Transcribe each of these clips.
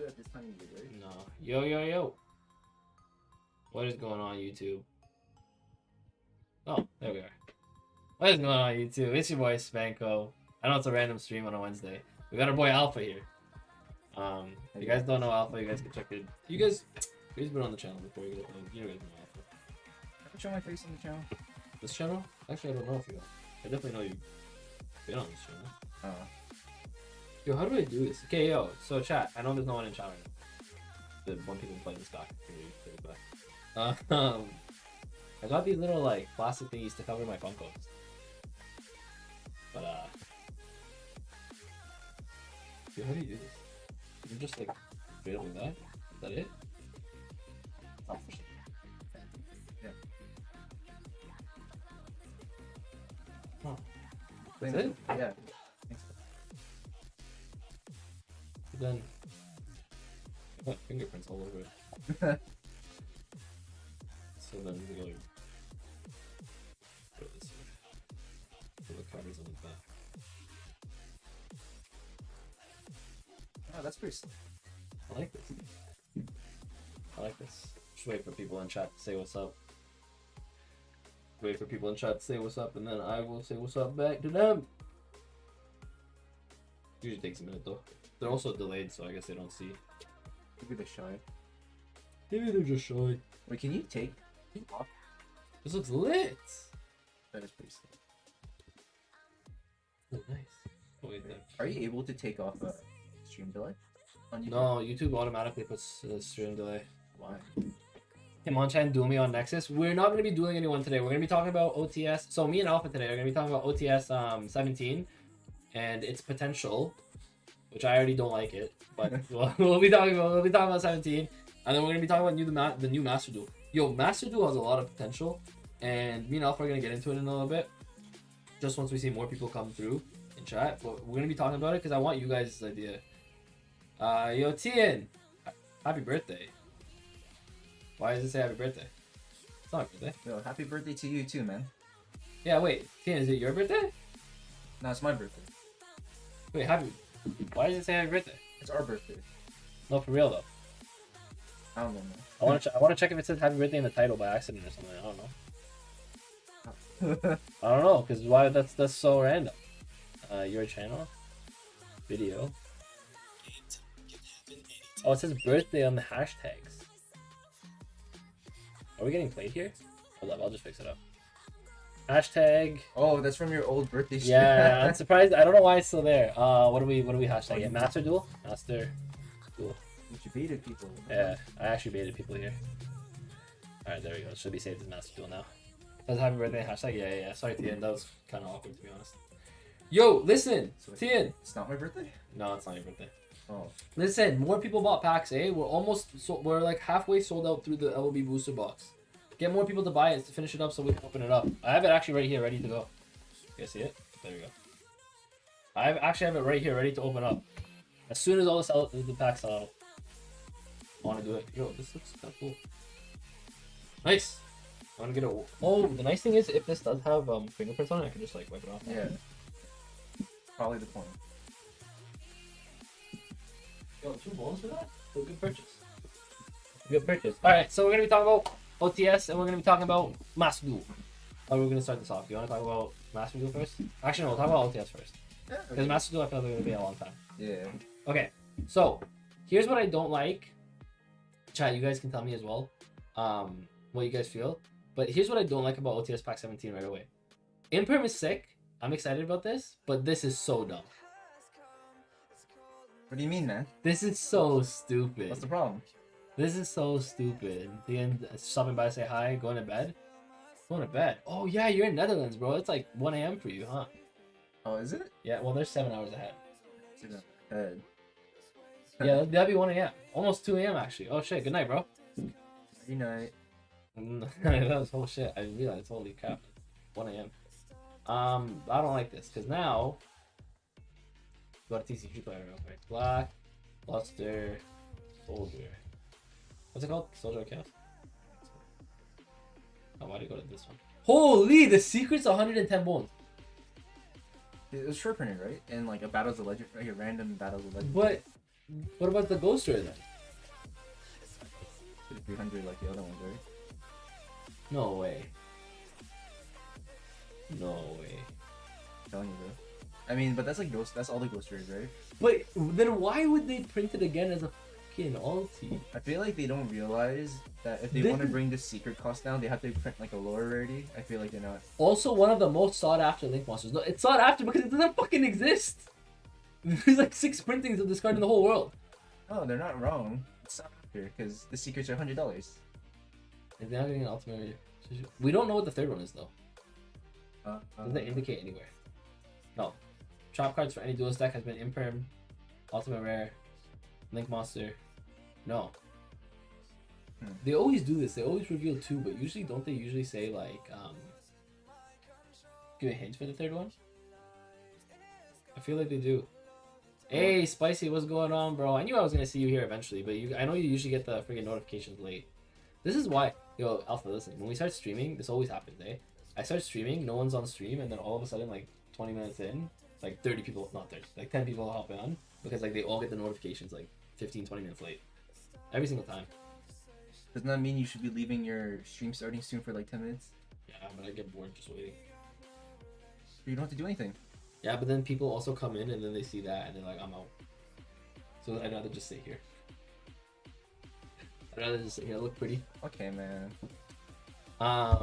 do it at this time of year, right? No. Yo. What is going on, YouTube? Oh, there we are. What is going on, YouTube? It's your boy Spanko. I know it's a random stream on a Wednesday. We got our boy Alpha here. If you guys don't know Alpha, you guys can check it. He's been on the channel before. You guys know Alpha. Ever show my face on the channel? This channel? Actually, I don't know if you. I definitely know you've been on this channel. Yo, how do I do this? Okay, yo. So chat. I know there's no one in chat right now. The one people play this guy. I got these little like plastic thingies to cover my Funkos. But yo, how do you do this? You just like straight up like that? Is that it? Oh, for sure. Yeah. Huh. That's it? Yeah. But then I got fingerprints all over it. So then we go put this here. Put the covers on the back. Oh, that's pretty slick. I like this. I like this. Just wait for people in chat to say what's up. Wait for people in chat to say what's up, and then I will say what's up back to them. Usually takes a minute though. They're also delayed, so I guess they don't see. Maybe they're shy. Maybe they're just shy. Wait, can you take off? This looks lit. That is pretty slick. Oh, nice. Oh, wait, there. Are you able to take off a stream delay on YouTube? No, YouTube automatically puts stream delay. Why? Come on, chat and duel me on Nexus. We're not going to be dueling anyone today. We're going to be talking about OTS. So me and Alpha today are going to be talking about OTS 17 and its potential, which I already don't like it, but we'll be talking about 17, and then we're going to be talking about the new Master Duel. Yo, Master Duel has a lot of potential, and me and Alpha are going to get into it in a little bit, just once we see more people come through in chat. But we're going to be talking about it because I want you guys' idea. Yo, Tien, happy birthday. Why does it say happy birthday? It's not my birthday. Yo, happy birthday to you too, man. Yeah, wait, Tien, is it your birthday? No, it's my birthday. Wait, why does it say happy birthday? It's our birthday. No, for real though. I don't know, man. I want to check if it says happy birthday in the title by accident or something. I don't know. I don't know, because why? That's so random. Your channel, video. Oh, it says birthday on the hashtags. Are we getting played here? Hold up, I'll just fix it up. Hashtag. Oh, that's from your old birthday stream. Yeah, I'm surprised. I don't know why it's still there. What do we hashtag it? Master Duel? Master Duel. You baited people. Yeah, I actually baited people here. Alright, there we go. It should be saved as Master Duel now. That's happy birthday hashtag? Yeah. Sorry, Tien. That was kind of awkward, to be honest. Yo, listen! So Tien! It's not my birthday? No, it's not your birthday. Oh. Listen, more people bought packs, eh? We're like halfway sold out through the LOB booster box. Get more people to buy it to finish it up so we can open it up. I have it actually right here, ready to go. You guys see it? There we go. I actually have it right here, ready to open up. As soon as all the packs sell out. I want to do it. Yo, this looks kind of cool. Nice! I want to get it. Oh, the nice thing is, if this does have fingerprints on it, I can just like wipe it off. Yeah. Probably the point. Yo, 2 bones for that? Good purchase. Good purchase. Alright, so we're going to be talking about OTS and we're going to be talking about Master Duel. How are we going to start this off? Do you want to talk about Master Duel first? Actually, no, we'll talk about OTS first. Yeah, Because Master Duel, I feel like it's going to be a long time. Yeah. Okay, so here's what I don't like. Chat, you guys can tell me as well what you guys feel. But here's what I don't like about OTS Pack 17 right away. Imperm is sick. I'm excited about this, but this is so dumb. What do you mean, man? This is so stupid. What's the problem? This is so stupid. The end, stopping by to say hi, going to bed. Going to bed. Oh yeah, you're in Netherlands, bro. It's like 1 a.m. for you, huh? Oh, is it? Yeah, well, there's 7 hours ahead. Yeah, that'd be 1 a.m. Almost 2 a.m. actually. Oh shit, good night, bro. Good night. That was whole shit. I didn't realize. Holy crap. 1 a.m. I don't like this because now go to TCGplayer real quick. Black, Luster, Soldier. What's it called? Soldier of Chaos? Oh, why did you go to this one? Holy, the secret's 110 bones. It was short printed, right? And like a Battles of Legend, like a random Battles of Legend. But What about the Ghoster then? 300 like the other ones, right? No way. No way. I'm telling you though. I mean, but that's like ghost. That's all the ghost rares, right? But then why would they print it again as a fucking ulti? I feel like they don't realize that if they This want to is- bring the secret cost down, they have to print like a lower rarity. I feel like they're not. Also, one of the most sought after Link monsters. No, it's sought after because it doesn't fucking exist. There's like 6 printings of this card in the whole world. Oh, they're not wrong. It's not here because the secrets are $100. Is they not getting an ultimate? We don't know what the third one is though. Doesn't indicate anywhere. No. Trap cards for any duelist deck has been Imperm, Ultimate Rare, Link Monster. No. They always do this. They always reveal 2, but usually don't they usually say like give a hint for the third one? I feel like they do. Hey Spicy, what's going on, bro? I knew I was gonna see you here eventually, but I know you usually get the freaking notifications late. This is why, yo, Alpha, listen, when we start streaming, this always happens, eh? I start streaming, no one's on stream, and then all of a sudden, like 20 minutes in, like 30 people, not 30, like 10 people hop on because like they all get the notifications like 15, 20 minutes late. Every single time. Doesn't that mean you should be leaving your stream starting soon for like 10 minutes? Yeah, but I get bored just waiting. You don't have to do anything. Yeah, but then people also come in and then they see that and they're like, I'm out. So I'd rather just sit here. I'd rather just sit here. I look pretty. Okay, man. I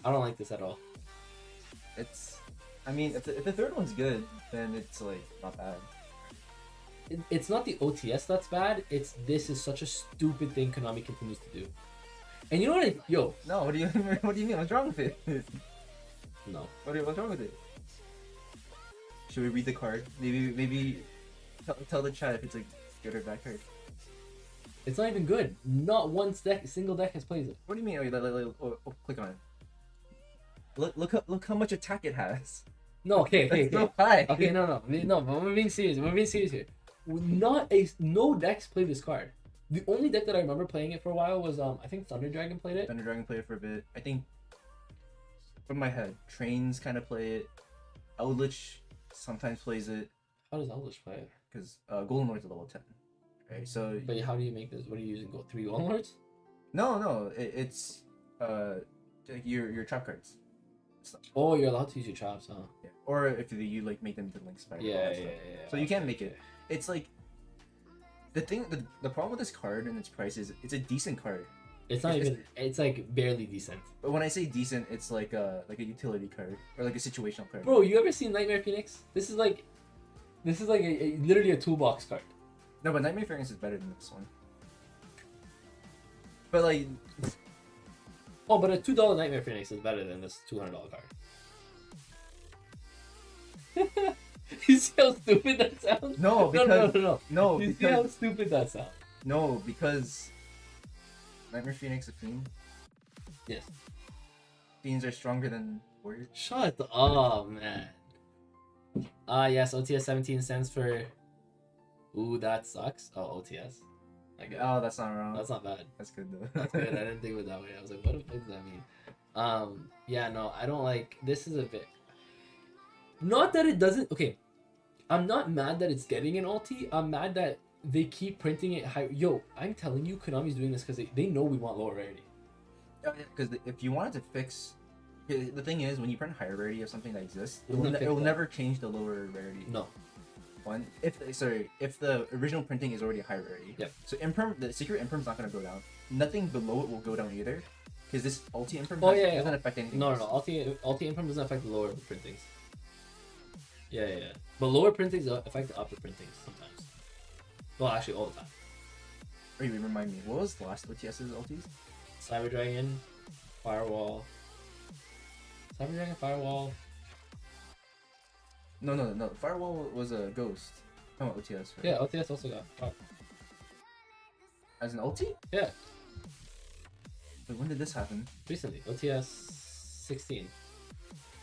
don't like this at all. It's. I mean, if the third one's good, then it's like not bad. It's not the OTS that's bad. It's this is such a stupid thing Konami continues to do. And you know what? Yo. No, what do you what do you mean? What's wrong with it? No. What's wrong with it? Should we read the card? Maybe tell the chat if it's a good or bad card. It's not even good. Not one single deck has played it. What do you mean? Click on it. Look how much attack it has. No, okay. That's so high. Okay, no. But we're being serious. We're being serious here. No decks play this card. The only deck that I remember playing it for a while was I think Thunder Dragon played it. Thunder Dragon played it for a bit. I think from my head, Trains kind of play it. Eldritch sometimes plays it How does Eldritch play it? because Golden Lord's a level 10. Right, so But how do you make this? What are you using? 3 Golden Lords? no, it's like your trap cards. Oh, you're allowed to use your traps, huh? Yeah. Or if you like make them into Link Spec. Yeah. So you can make it. It's like the thing. The problem with this card and its price is it's a decent card. It's not even. It's like barely decent. But when I say decent, it's like a utility card or like a situational card. Bro, you ever seen Nightmare Phoenix? This is like literally a toolbox card. No, but Nightmare Phoenix is better than this one. But like, Oh, but a $2 Nightmare Phoenix is better than this $200 card. You see how stupid that sounds? no, because No. You see how because stupid that sounds? no, because Nightmare Phoenix, a fiend. Yes. Fiends are stronger than warriors. Shut up, man. Yes, OTS 17 stands for. Ooh, that sucks. Oh, OTS. I get it. Oh, that's not wrong. That's not bad. That's good though. That's good. I didn't think of it that way. I was like, what the fuck does that mean? Yeah, no, I don't like. This is a bit. Not that it doesn't. Okay, I'm not mad that it's getting an ulti. I'm mad that they keep printing it high. Yo, I'm telling you, Konami's doing this because they know we want lower rarity. Because if you wanted to fix, the thing is, when you print higher rarity of something that exists, it Doesn't will, fix it will that. never change the lower rarity. No. One, if the original printing is already a high rarity. Yep. So imperm, the secret imperm's not gonna go down. Nothing below it will go down either, because this ulti imperm doesn't affect anything. No. else. Ulti imperm doesn't affect the lower printings. Yeah. But lower printings affect the upper printings sometimes. Well, actually, all the time. Wait, remind me. What was the last OTS's ultis? Cyber Dragon, Firewall. Cyber Dragon, Firewall. No. Firewall was a ghost. Oh, OTS. Right? Yeah, OTS also got. Oh. As an ulti? Yeah, Wait, when did this happen? recently. OTS 16.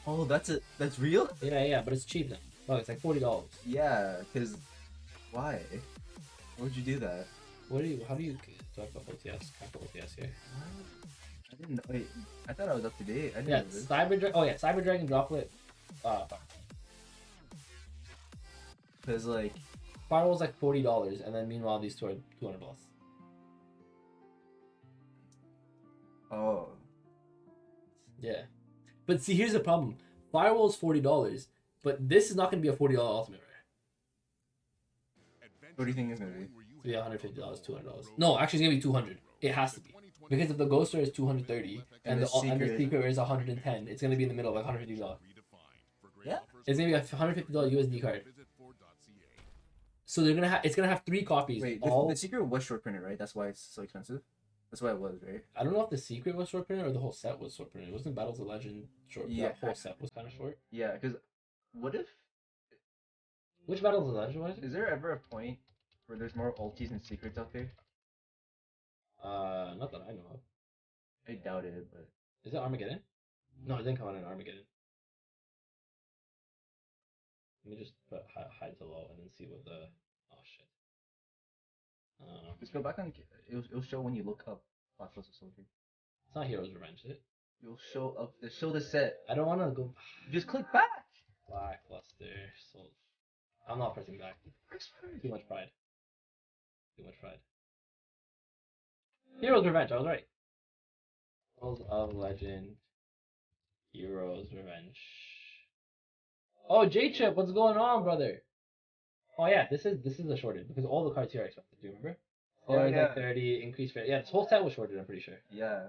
Oh, that's it. That's real? Yeah, but it's cheap now. Oh, it's like $40. Yeah, because why? Why would you do that? How do you talk about OTS? Talk about OTS here. I didn't know. Wait, I thought I was up to date. I didn't Yeah, know this. Cyber Dragon Droplet. Because like, Firewall's like $40, and then meanwhile these two are $200. Oh. Yeah, but see, here's the problem. Firewall's $40, but this is not going to be a $40 ultimate rare. What do you think it's gonna be? It's gonna be $150, $200. No, actually, it's gonna be $200. It has to be, because if the ghost rare is $230 and the secret rare is $110, it's gonna be in the middle, like $150. Yeah. It's gonna be a $150 USD card. So they're gonna it's gonna have 3 copies. Wait, the secret was short printed, right? That's why it's so expensive. That's why it was, right? I don't know if the secret was short printed or the whole set was short printed. Wasn't Battles of Legend short? Yeah. That whole set was kind of short. Yeah, because what if? Which Battles of Legend was it? Is there ever a point where there's more ultis and secrets out there? Not that I know of. I doubt it, but Is it Armageddon? No, it didn't come out in Armageddon. Let me just put hide to low and then see what the. Oh shit. just go back on. It'll show when you look up Blackluster Soldier. It's not Heroes Revenge, is it? You'll show up. Show the set. I don't want to go. Just click back. Blackluster Soldier. I'm not pressing back. Too much pride. Too much pride. Heroes Revenge. I was right. Battles of Legend. Heroes Revenge. Oh, J-Chip, what's going on, brother? Oh yeah, this is a shorted because all the cards here are expensive. Do you remember? Oh, yeah. Like 30 increased fair. Yeah, this whole set was shorted. I'm pretty sure. Yeah.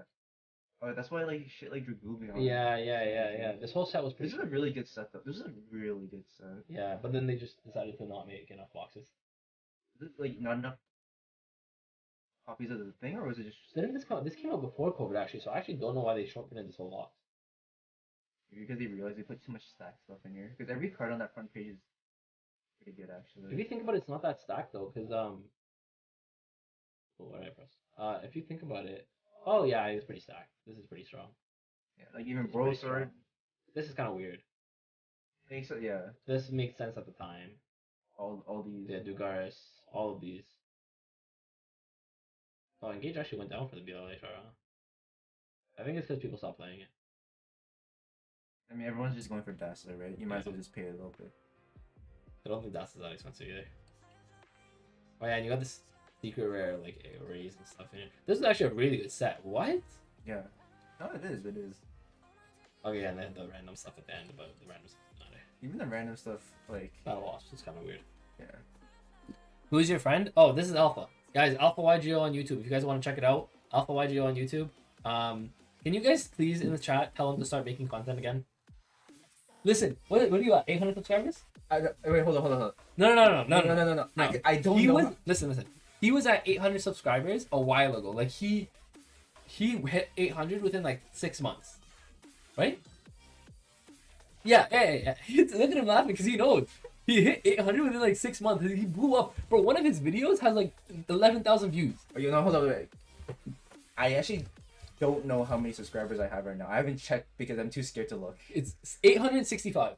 Oh, that's why like shit like Dragoon. Yeah. This whole set was pretty. This is a really good set though. This is a really good set. Yeah, but then they just decided to not make enough boxes. Is it like not enough copies of the thing, or was it just Didn't this come? This came out before COVID actually, so I actually don't know why they short printed this whole box. because they realized they put too much stack stuff in here? Because every card on that front page is pretty good actually. If you think about it, it's not that stacked though, because oh, what did I press? If you think about it, oh yeah, it's pretty stacked. This is pretty strong. Yeah, like even Bro Sword. This is kind of weird. So, yeah. This makes sense at the time. All these. Yeah, Dugaris, all of these. Oh, Engage actually went down for the BLA chart, huh? I think it's because people stopped playing it. I mean, everyone's just going for Dazzler, right? You might as well just pay a little bit. I don't think Dazzler's that expensive either. Oh yeah, and you got this secret rare, like, arrays and stuff in it. This is actually a really good set. What? Yeah. No, it is. It is. Okay, and then the random stuff at the end, but the random stuff is not it. Even the random stuff, like... Battle Wasp is kind of weird. Yeah. Who's your friend? Oh, this is Alpha. Guys, AlphaYGO on YouTube. If you guys want to check it out, AlphaYGO on YouTube. Can you guys please in the chat tell him to start making content again? Listen, what do you got? 800 subscribers? Wait, hold on. No. I don't know. Listen. He was at 800 subscribers a while ago. Like he hit 800 within like 6 months, right? Yeah. Look at him laughing because he knows. He hit 800 within like 6 months. He blew up. Bro, one of his videos has like 11,000 views. Oh, you know, hold on, wait. I actually don't know how many subscribers I have right now. I haven't checked because I'm too scared to look. It's 865.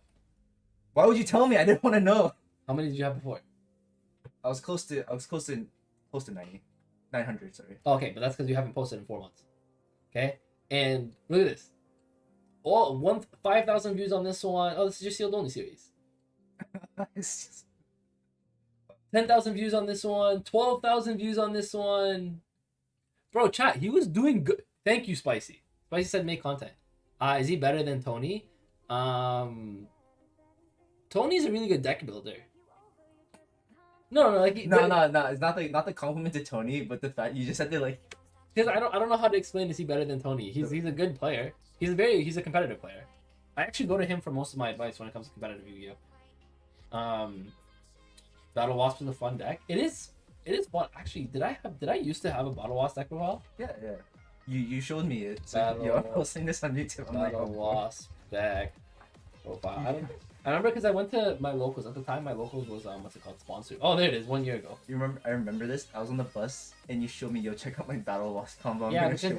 Why would you tell me? I didn't want to know. How many did you have before? I was close to 90. 900, sorry. Okay, but that's because you haven't posted in 4 months. Okay? And look at this. 5,000 views on this one. Oh, this is your sealed only series. 10,000 views on this one. 12,000 views on this one. Bro, chat, he was doing good. Thank you, Spicy. Spicy said make content. Is he better than Tony? Tony's a really good deck builder. No, it's not the compliment to Tony, but the fact you just said like, because I don't know how to explain is he better than Tony. He's a good player. He's a competitive player. I actually go to him for most of my advice when it comes to competitive Yu-Gi-Oh. Battle Wasp is a fun deck. It is fun. Actually, did I used to have a Battle Wasp deck for a while? Yeah. You showed me it. So I'm posting this on YouTube. I'm Battle Wasp deck profile. I remember because I went to my locals at the time. My locals was what's it called, sponsored. Oh, there it is. 1 year ago. You remember? I remember this. I was on the bus and you showed me. Yo, check out my Battle Wasp combo. Yeah, because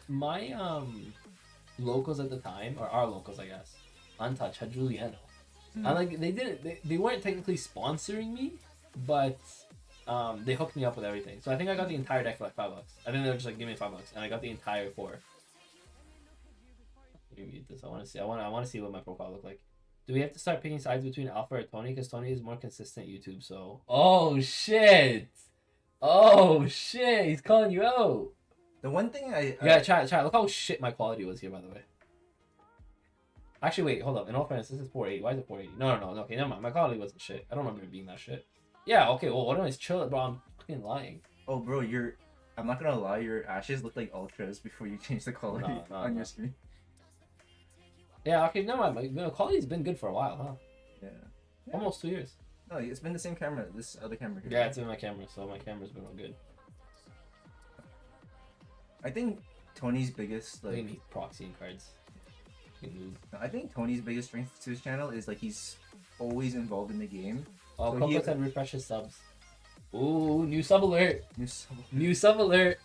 my locals at the time, or our locals, I guess, Untouched had Juliano. And like they weren't technically sponsoring me, but they hooked me up with everything. So I think I got the entire deck for like $5. I think they were just like, give me $5, and I got the entire 4. Let me mute this. I want to see. I want to see what my profile looked like. Do we have to start picking sides between Alpha or Tony? Because Tony is more consistent YouTube, so... Oh, shit! Oh, shit! He's calling you out! The one thing Yeah, chat. Look how shit my quality was here, by the way. Actually, wait, hold up. In all fairness, this is 480. Why is it 480? No. Okay, never mind. My quality wasn't shit. I don't remember it being that shit. Yeah, okay, well, what am I chill, bro? I'm fucking lying. Oh, bro, I'm not gonna lie, your ashes look like ultras before you change the quality on your screen. Yeah, okay, never mind. My quality's been good for a while, huh? Yeah. Almost 2 years. No, it's been the same camera. This other camera here. Yeah, it's been my camera, so my camera's been real good. I think Tony's biggest I need proxying cards. I think Tony's biggest strength to his channel is like he's always involved in the game. Oh, so Coco said refresh his subs. Ooh, new sub alert! New sub alert!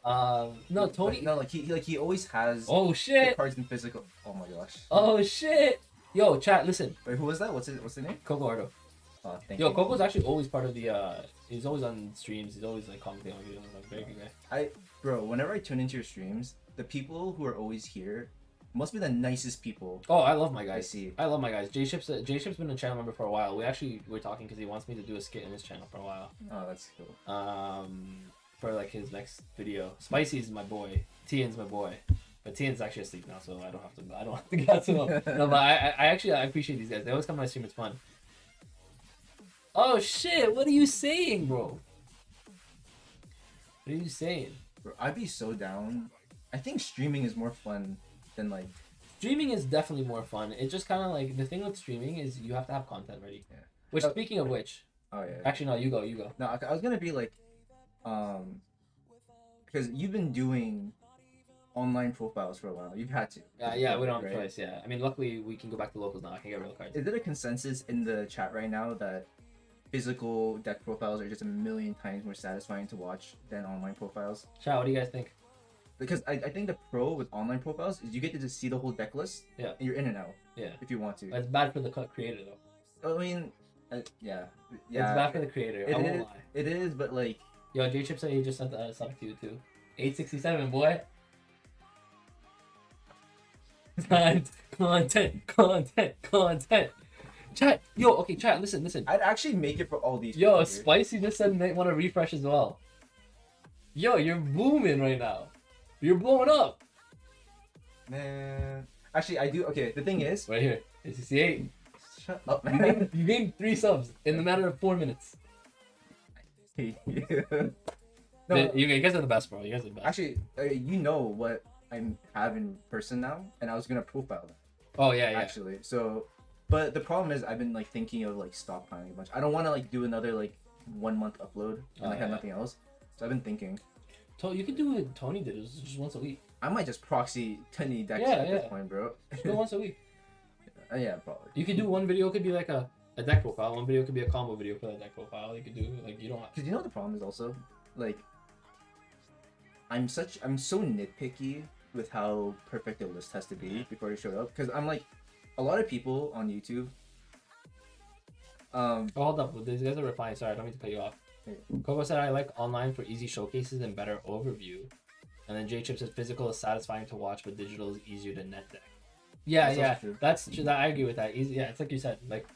No, Tony. No, like he always has. Oh shit! The cards in physical. Oh my gosh. Oh shit! Yo, chat, listen. Wait, who was that? What's the name? Coco Ardo. Oh, thank you. Yo, Coco's actually always part of the. He's always on streams. He's always like commenting on videos. Like, very good guy. Bro, whenever I tune into your streams, the people who are always here must be the nicest people. Oh, I love my guys. I see. I love my guys. J-Ship's been a channel member for a while. We're talking because he wants me to do a skit in his channel for a while. Oh, that's cool. For like his next video. Spicy's my boy. Tian's my boy. But Tian's actually asleep now, so I don't have to get to him. No, but I appreciate these guys. They always come to my stream. It's fun. Oh shit! What are you saying, bro? What are you saying? Bro, I'd be so down. I think streaming is more fun than like. Streaming is definitely more fun. It's just kind of like the thing with streaming is you have to have content ready. Yeah. Which, speaking of which. Oh yeah. Actually, no. You go. No, I was gonna be like, because you've been doing online profiles for a while. You've had to. Yeah, we don't have a choice. Yeah, I mean, luckily we can go back to locals now. I can get real cards. Is there a consensus in the chat right now that physical deck profiles are just a million times more satisfying to watch than online profiles? Chat, what do you guys think? Because I think the pro with online profiles is you get to just see the whole deck list. Yeah. And you're in and out. Yeah. If you want to. It's bad for the creator though. I mean, yeah. It's bad for the creator. I won't lie. It is, but like. Yo, J-Chip said he just sent a sub to you too. 867, boy. Content. Chat, yo, okay, chat, listen. I'd actually make it for all these. Yo, Spicy just said they want to refresh as well. Yo, you're booming right now. You're blowing up. Man. Actually, I do. Okay, the thing is. Right here. 68. Shut up, man. You gained 3 subs in the matter of 4 minutes. No, you guys are the best, bro. You guys are the best. Actually, you know what I have in person now, and I was gonna profile them. Oh yeah. Actually, so, but the problem is I've been like thinking of like stockpiling a bunch. I don't want to like do another like 1 month upload and have nothing else. So I've been thinking. You can do what Tony did. It was just once a week. I might just proxy Tony decks at this point, bro. Just go once a week. Yeah, probably. You could do one video. Could be like a deck profile. One video could be a combo video for that deck profile. You could do like you don't. Because you know what the problem is also, like, I'm so nitpicky with how perfect a list has to be before you show up. Because I'm like, a lot of people on YouTube. Hold up, these guys are replying. Sorry, I don't mean to cut you off. Coco said I like online for easy showcases and better overview. And then J-Chip says physical is satisfying to watch, but digital is easier to net deck. Yeah, that's true. I agree with that. Easy, yeah, it's like you said. Like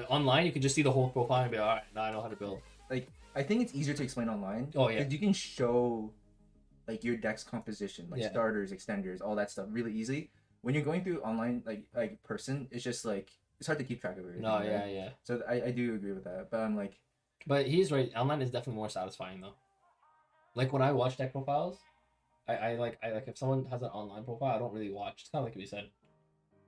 online, you can just see the whole profile and be like, all right, now I know how to build. Like I think it's easier to explain online. Oh yeah, because you can show like your deck's composition, like starters, extenders, all that stuff, really easy. When you're going through online, like person, it's just like it's hard to keep track of everything. No, right? yeah. So I do agree with that, but I'm like. But he's right. Online is definitely more satisfying though. Like when I watch deck profiles, I like if someone has an online profile, I don't really watch. It's kind of like what you said.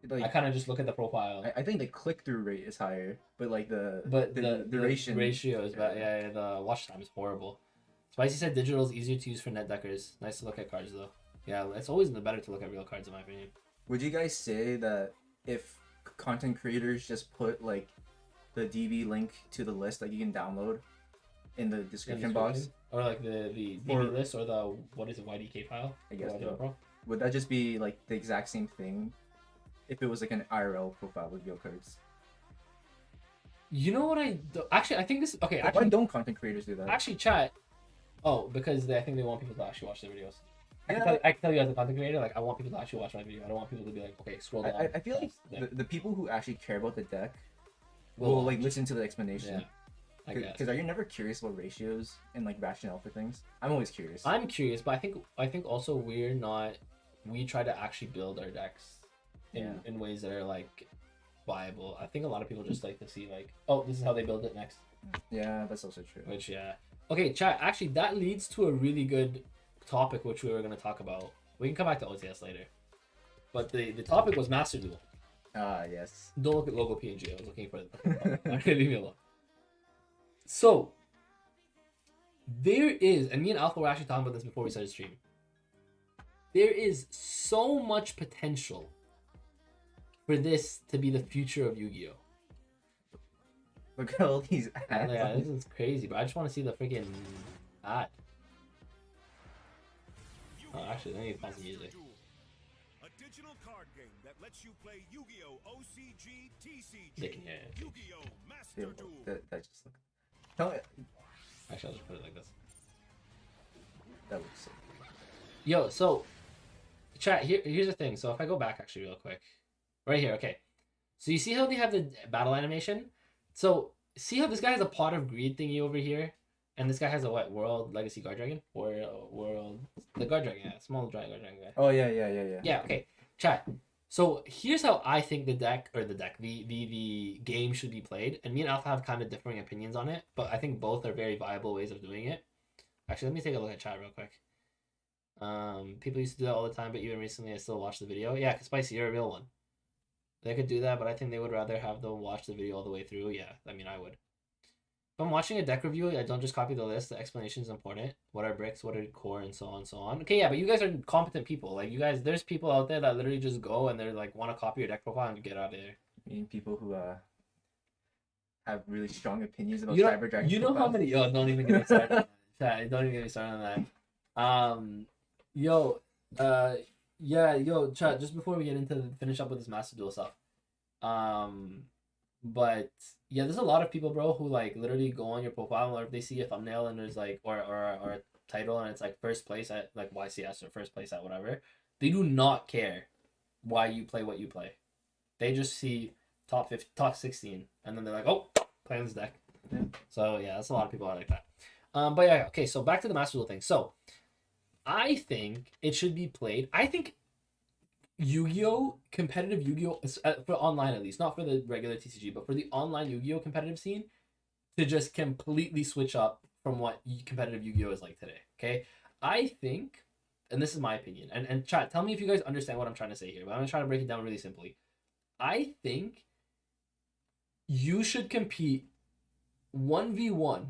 Like, I kind of just look at the profile. I think the click-through rate is higher, but like the duration ratio is bad. Yeah, the watch time is horrible. Spicy said digital is easier to use for net deckers. Nice to look at cards though. Yeah, it's always better to look at real cards in my opinion. Would you guys say that if content creators just put like the DB link to the list that you can download in the description box, or like the DB list, or the what is it, YDK file? I guess so. Would that just be like the exact same thing if it was like an IRL profile with real cards? You know what I actually I think this okay. Why don't content creators do that? Actually, chat. Oh, because I think they want people to actually watch their videos. I can tell you as a content creator, like I want people to actually watch my video. I don't want people to be like, okay, scroll down. I feel like the people who actually care about the deck Will will like watch. listen to the explanation. Yeah, I guess. Because are you never curious about ratios and like rationale for things? I'm always curious. I'm curious, but I think also we try to actually build our decks in ways that are like viable. I think a lot of people just like to see like, oh, this is how they build it next. Yeah, that's also true. Which yeah. Okay, chat. Actually, that leads to a really good topic which we were going to talk about. We can come back to OTS later. But the topic was Master Duel. Yes. Don't look at logo PNG. I was looking for it. Okay, leave me alone. So, there is, and me and Alpha were actually talking about this before we started stream. There is so much potential for this to be the future of Yu-Gi-Oh! Look at all these ads. Yeah, this is crazy, but I just want to see the freaking ad. Oh, actually, I need to pause the music. A digital card game that lets you play Yu-Gi-Oh! OCG, TCG, They can hear it. Yu-Gi-Oh! Master Duel. That just look. Tell me. Actually, I'll just put it like this. That looks sick. Yo, so chat, here's the thing. So if I go back actually real quick. Right here, okay. So you see how they have the battle animation? So see how this guy has a pot of greed thingy over here? And this guy has a what? World Legacy Guard Dragon? World the Guard Dragon, yeah, small Guard Dragon guy. Oh yeah. Yeah, okay. Chat. So here's how I think the game should be played. And me and Alpha have kind of differing opinions on it, but I think both are very viable ways of doing it. Actually, let me take a look at chat real quick. People used to do that all the time, but even recently I still watch the video. Yeah, because Spicy, you're a real one. They could do that, but I think they would rather have them watch the video all the way through. Yeah, I mean, I would. If I'm watching a deck review, I don't just copy the list. The explanation is important. What are bricks? What are core? And so on and so on. Okay, yeah, but you guys are competent people. Like, you guys, there's people out there that literally just go and they're like, want to copy your deck profile and get out of there. I mean, people who have really strong opinions about You know, Cyber Dragon. you know how many... Yo, don't even get me started on that. Don't even get me started on that. Yo, chat, just before we get into finish up with this Master Duel stuff. But yeah, there's a lot of people, bro, who like literally go on your profile, or if they see a thumbnail and there's like or a title and it's like first place at like YCS or first place at whatever, they do not care why you play what you play. They just see top 50, top 16, and then they're like, oh, playing this deck. Yeah. So yeah, that's a lot of people are like that. But yeah, okay, so back to the Master Duel thing. So I think it should be played. I think Yu-Gi-Oh! Competitive Yu-Gi-Oh! For online at least, not for the regular TCG, but for the online Yu-Gi-Oh! Competitive scene, to just completely switch up from what competitive Yu-Gi-Oh! Is like today, okay? I think, and this is my opinion, and chat, tell me if you guys understand what I'm trying to say here, but I'm going to try to break it down really simply. I think you should compete 1v1,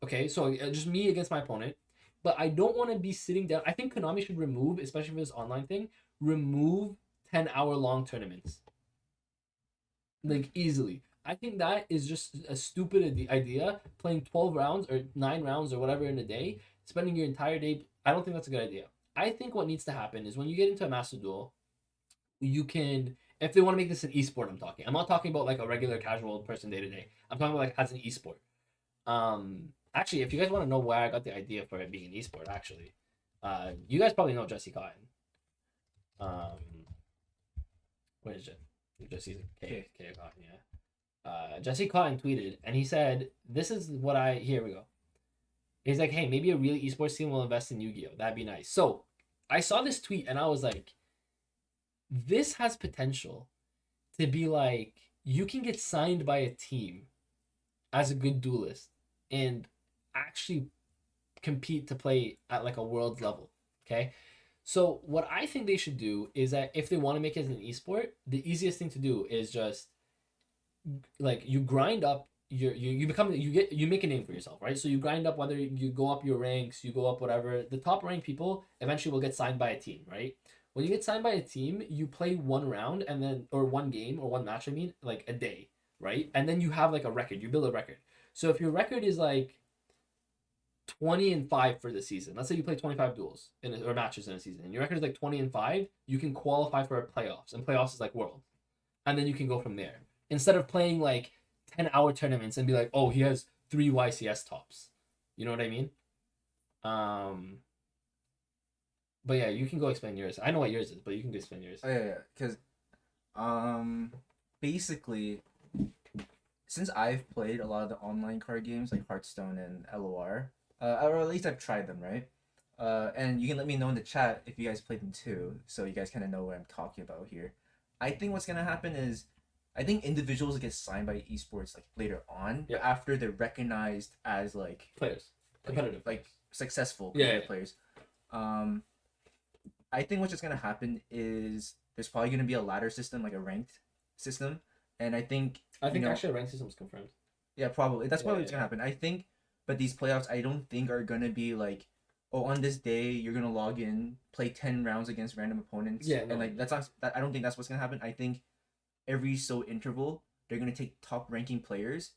okay? So just me against my opponent, but I don't want to be sitting down. I think Konami should remove, especially for this online thing, remove 10-hour-long tournaments. Like, easily. I think that is just a stupid idea. Playing 12 rounds or 9 rounds or whatever in a day, spending your entire day. I don't think that's a good idea. I think what needs to happen is when you get into a Master Duel, you can, if they want to make this an esport, I'm not talking about like a regular casual person day to day. I'm talking about like as an esport. Actually, if you guys want to know where I got the idea for it being an esport, actually, you guys probably know Jesse Cotton. What is it? Jesse's K Cotton, yeah. Jesse Cotton tweeted, and he said, "This is what here we go." He's like, "Hey, maybe a real esports team will invest in Yu-Gi-Oh. That'd be nice." So I saw this tweet, and I was like, "This has potential to be like you can get signed by a team as a good duelist and actually compete to play at like a world level." Okay. So what I think they should do is that if they want to make it an esport, the easiest thing to do is just like you grind up you make a name for yourself, right? So you grind up, whether you go up your ranks, you go up whatever, the top ranked people eventually will get signed by a team, right? When you get signed by a team, you play one round and then or one game or one match, like a day, right? And then you have like a record, you build a record. So if your record is like 20-5 for the season. Let's say you play 25 duels or matches in a season, and your record is like 20-5. You can qualify for playoffs, and playoffs is like world, and then you can go from there. Instead of playing like 10-hour tournaments and be like, oh, he has 3 YCS tops. You know what I mean? But yeah, you can go explain yours. I know what yours is, but you can go explain yours. Oh yeah, because basically, since I've played a lot of the online card games like Hearthstone and LOR, or at least I've tried them, right? And you can let me know in the chat if you guys played them too, so you guys kind of know what I'm talking about here. I think what's gonna happen is, I think individuals get signed by esports like later on, Yeah. after they're recognized as Players, competitive, like successful Yeah, competitive yeah. players. I think what's just gonna happen is there's probably gonna be a ladder system, like a ranked system, and I think actually a rank system's confirmed. yeah, probably that's probably Yeah, what's gonna happen. I think, but these playoffs, I don't think are gonna be like, oh, on this day you're gonna log in, play 10 rounds against random opponents, Yeah, no. and like that's not that. I don't think that's what's gonna happen. I think every so interval they're gonna take top ranking players,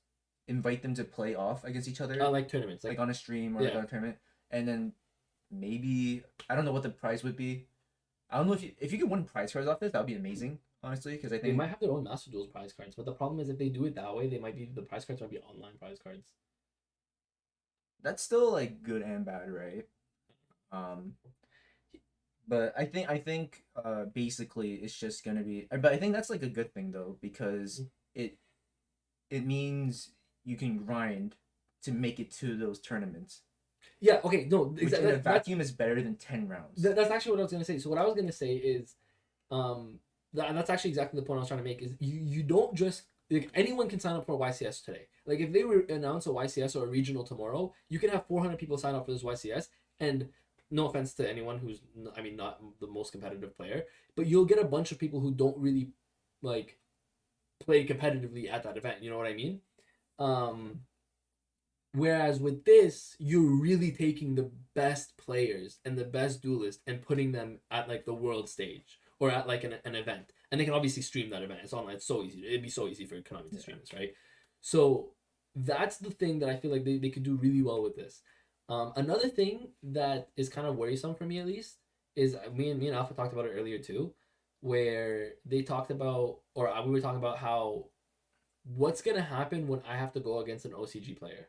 invite them to play off against each other, Like tournaments, like on a stream or like Yeah. on a tournament, and then maybe I don't know what the prize would be. I don't know if you could win prize cards off this, that would be amazing, honestly, because I they think might have their own Master Duels prize cards, but the problem is if they do it that way, the prize cards might be online prize cards. that's still like good and bad, right? But I think basically it's just gonna be. But I think that's like a good thing though, because it it means you can grind to make it to those tournaments. Yeah. Okay. No. Which in a vacuum is better than 10 rounds. That's actually what I was gonna say. So what I was gonna say is, and that's actually exactly the point I was trying to make. Is you don't just like anyone can sign up for a YCS today. Like if they were announce a YCS or a regional tomorrow, you can have 400 people sign up for this YCS, and no offense to anyone who's not the most competitive player, but you'll get a bunch of people who don't really like play competitively at that event. You know what I mean? Whereas with this, you're really taking the best players and the best duelists and putting them at like the world stage or at like an event, and they can obviously stream that event. It's online. It's so easy. It'd be so easy for Konami to stream this, right? So that's the thing that I feel like they could do really well with this. Another thing that is kind of worrisome for me, at least, is me and Alpha talked about it earlier too, where they talked about, or we were talking about how what's gonna happen when I have to go against an OCG player,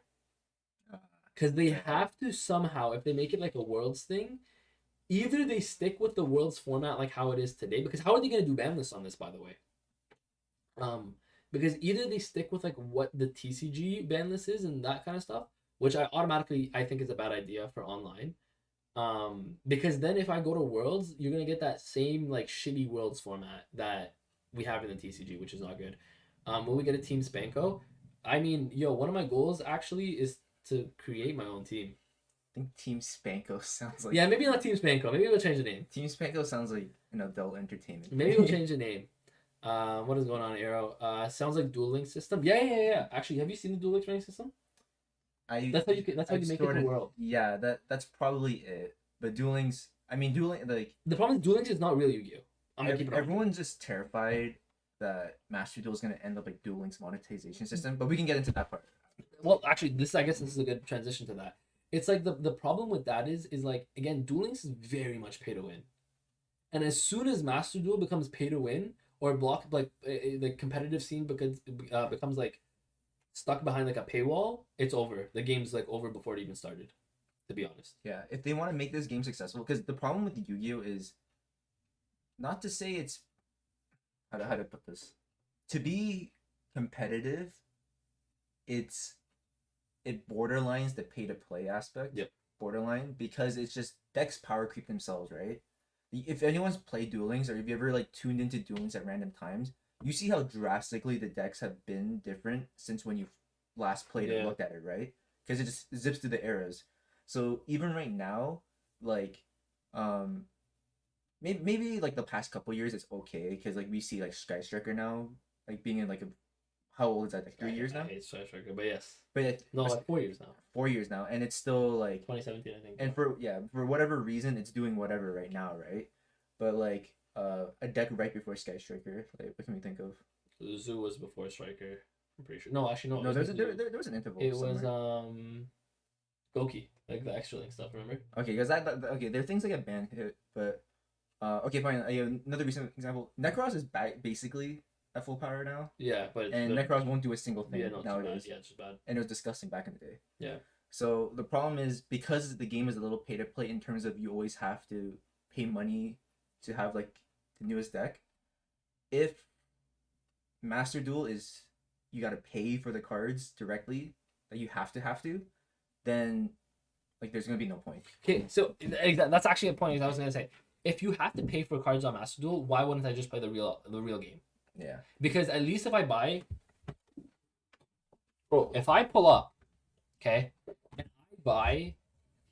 because they have to somehow, if they make it like a Worlds thing, either they stick with the Worlds format like how it is today, because how are they gonna do ban lists on this, by the way? Because either they stick with like what the TCG ban list is and that kind of stuff, which I think is a bad idea for online. Because then if I go to Worlds, you're gonna get that same like shitty Worlds format that we have in the TCG, which is not good. Will we get a team Spanko? I mean, one of my goals actually is to create my own team. I think Team Spanko sounds like. Yeah, maybe not Team Spanko. Maybe we'll change the name. Team Spanko sounds like an adult entertainment. Maybe we'll change the name. What is going on, Arrow? Sounds like Duel Link system. Yeah. Actually, have you seen the Duel Link ranking system? That's how you make it to the world. Yeah, that's probably it. But Duel Links, like the problem is Duel Links is not real Yu-Gi-Oh. Everyone's just terrified that Master Duel is gonna end up like Duel Links monetization system, but we can get into that part. Well, actually, I guess this is a good transition to that. It's like the problem with that is like, again, Duel Links is very much pay to win, and as soon as Master Duel becomes pay to win or the competitive scene becomes like stuck behind like a paywall, it's over. The game's like over before it even started, to be honest. Yeah, if they want to make this game successful, because the problem with Yu-Gi-Oh is, not to say it's how to put this, to be competitive, it borderlines the pay to play aspect. Yep. Borderline, because it's just decks power creep themselves, right? If anyone's played Duel Links, or if you ever like tuned into Duel Links at random times, you see how drastically the decks have been different since when you last played and looked at it, right? Because it just zips through the eras. So even right now, like, maybe like the past couple years it's okay, because like we see like Sky Striker now, like being in like how old is that? Like 3 years now? I hate Sky Striker, but yes. But like 4 years now. 4 years now, and it's still like 2017, I think. And for whatever reason, it's doing whatever right now, right? But like a deck right before Sky Striker, like what can we think of? Zoo was before Striker. I'm pretty sure. No, actually no. No, there was an interval. It was Goki, like the extra link stuff. Remember? Okay, because there are things like a ban hit, but okay, fine. Another recent example, Necros is basically at full power now. Yeah, but Necros won't do a single thing nowadays. Yeah, it's just bad. And it was disgusting back in the day. Yeah. So the problem is, because the game is a little pay to play in terms of you always have to pay money to have like the newest deck. If Master Duel is you gotta pay for the cards directly, that you have to, then like there's gonna be no point. Okay, so that's actually a point I was gonna say. If you have to pay for cards on Master Duel, why wouldn't I just play the real game? Yeah. Because at least if I buy, bro, if I pull up, okay, and I buy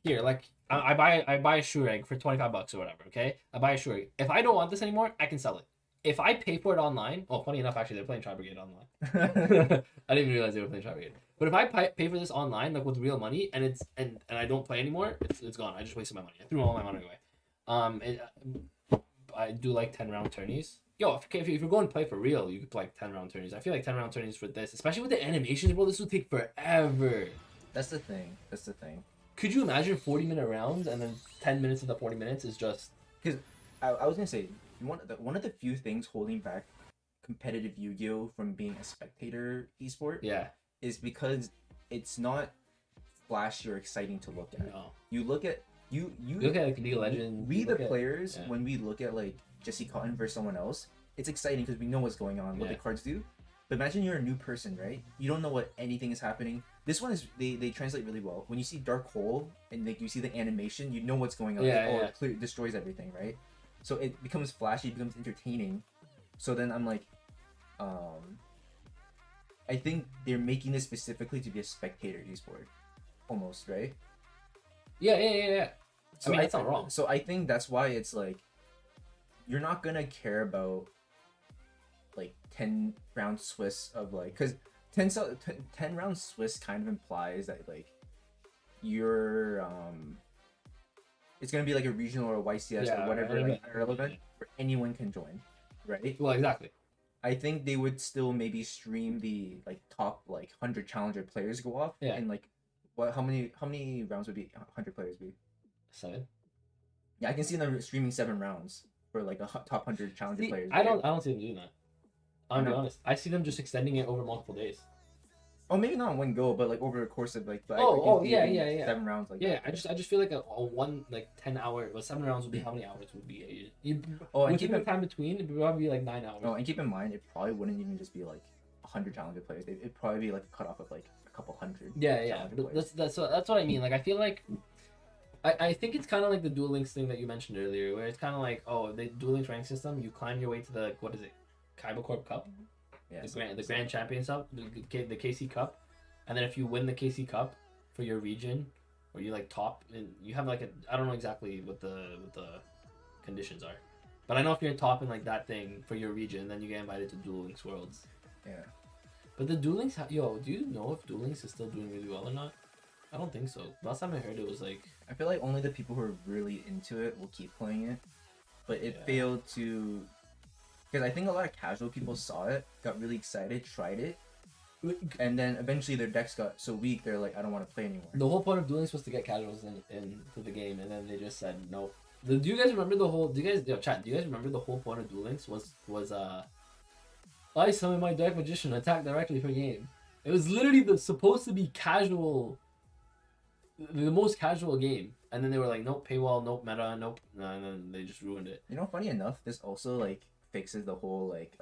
here, like I buy a shoe egg for $25 or whatever, okay? I buy a shoe egg. If I don't want this anymore, I can sell it. If I pay for it online, oh, funny enough, actually, they're playing Tri Brigade online. I didn't even realize they were playing Tri Brigade. But if I pay for this online, like with real money, and it's and I don't play anymore, it's gone. I just wasted my money. I threw all my money away. I do like 10-round tourneys. Yo, if you're going to play for real, you could play like 10-round tourneys. I feel like 10-round tourneys for this, especially with the animations, bro, this will take forever. That's the thing. Could you imagine 40-minute rounds and then 10 minutes of the 40 minutes is just... Because I was gonna say one of the few things holding back competitive Yu-Gi-Oh from being a spectator esport, yeah, is because it's not flashy or exciting to look at. No. You look at you look at like League of Legends. We the players, yeah. when we look at like Jesse Cotton versus someone else, it's exciting because we know what's going on, what the cards do. But imagine you're a new person, right? You don't know what anything is happening. This one is they translate really well. When you see Dark Hole and like you see the animation, you know what's going on. It destroys everything, right? So it becomes flashy, it becomes entertaining. So then I'm like, I think they're making this specifically to be a spectator esport, almost, right? Yeah. So I mean, it's not wrong. So I think that's why it's like, you're not gonna care about like 10-round Swiss of like, because 10-round Swiss kind of implies that like you're it's gonna be like a regional or a YCS or whatever, like irrelevant, where anyone can join, right? Well, exactly. I think they would still maybe stream the like top like 100 challenger players go off, and like how many rounds would be 100 players be? 7. Yeah, I can see them streaming 7 rounds for like a top 100 challenger players. I don't see them doing that. I'm gonna be honest. I see them just extending it over multiple days. Oh, maybe not in one go, but like over the course of like. Yeah. 7 rounds like. Yeah, I just feel like a one like 10-hour, well, 7 rounds would be how many hours would be? And keep the time between, it would probably be like 9 hours. Oh, and keep in mind, it probably wouldn't even just be like 100 challenger players. It'd probably be like a cutoff of like a couple hundred. Yeah. But that's what I mean. Like I feel like. I think it's kind of like the Duel Links thing that you mentioned earlier, where it's kind of like, oh, the Duel Links rank system, you climb your way to the, what is it, Kaiba Corp Cup? Yeah, the Grand Champions Cup, the KC Cup, and then if you win the KC Cup for your region, or you like top, and you have like I don't know exactly what the conditions are, but I know if you're top in like that thing for your region, then you get invited to Duel Links Worlds. Yeah. But the Duel Links, do you know if Duel Links is still doing really well or not? I don't think so. Last time I heard it was like... I feel like only the people who are really into it will keep playing it. But it failed to... Because I think a lot of casual people saw it, got really excited, tried it, and then eventually their decks got so weak, they're like, I don't want to play anymore. The whole point of Duel Links was to get casuals into the game, and then they just said, no. Do you guys remember the whole... chat, do you guys remember the whole point of Duel Links was I summon my Dark Magician, attack directly for game. It was literally supposed to be casual... The most casual game, and then they were like, nope, paywall, nope, meta, nope, and then they just ruined it. You know, funny enough, this also like fixes the whole like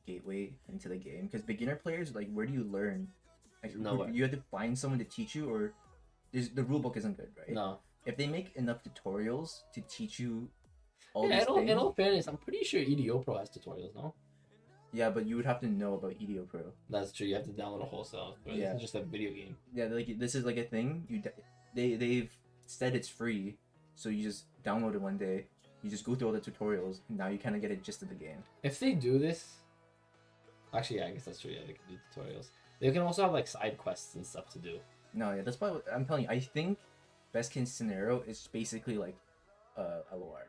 gateway into the game, because beginner players, like, where do you learn? Like, nowhere. You have to find someone to teach you, or the rulebook isn't good, right? No. If they make enough tutorials to teach you all these things, things, in all fairness, I'm pretty sure EDO Pro has tutorials, no? Yeah, but you would have to know about EDO Pro. That's true. You have to download a wholesale. But it's just a video game. Yeah, like this is like a thing. They've said it's free, so you just download it one day. You just go through all the tutorials, and now you kind of get a gist of the game. If they do this, actually, yeah, I guess that's true. Yeah, they can do tutorials. They can also have like side quests and stuff to do. No, yeah, that's why I'm telling you. I think best case scenario is basically like LOR,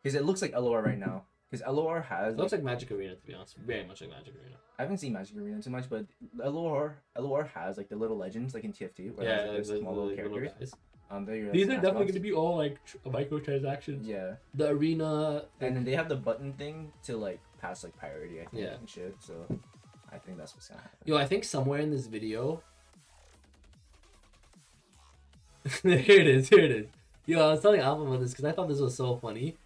because it looks like LOR right now. Because LOR has... It looks like Magic Arena, to be honest. Very much like Magic Arena. I haven't seen Magic Arena too much, but LOR has like the little legends, like in TFT. Where yeah, it has, like, small little characters. These are definitely going to be all like microtransactions. Yeah. The arena... And then they have the button thing to like pass like priority, I think, and shit. So I think that's what's going to happen. Yo, I think somewhere in this video... Here it is. Yo, I was telling Alpha about this because I thought this was so funny.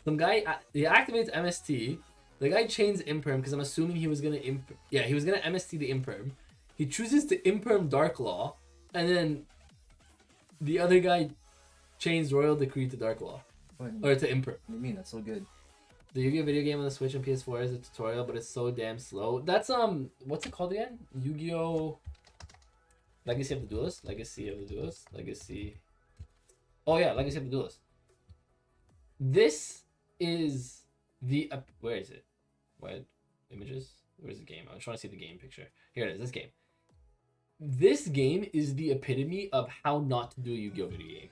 Some guy, he activates MST. The guy chains Imperm because I'm assuming he was gonna he was gonna MST the Imperm. He chooses to Imperm Dark Law, and then the other guy chains Royal Decree to Dark Law or to Imperm. What do you mean? That's so good. The Yu-Gi-Oh video game on the Switch and PS4 is a tutorial, but it's so damn slow. That's what's it called again? Yu-Gi-Oh! Legacy of the Duelist? Legacy of the Duelist? Legacy... Oh yeah, Legacy of the Duelist. This is the... where is it? What? Images? Where's the game? I was trying to see the game picture. Here it is, this game. This game is the epitome of how not to do a Yu-Gi-Oh! Video game.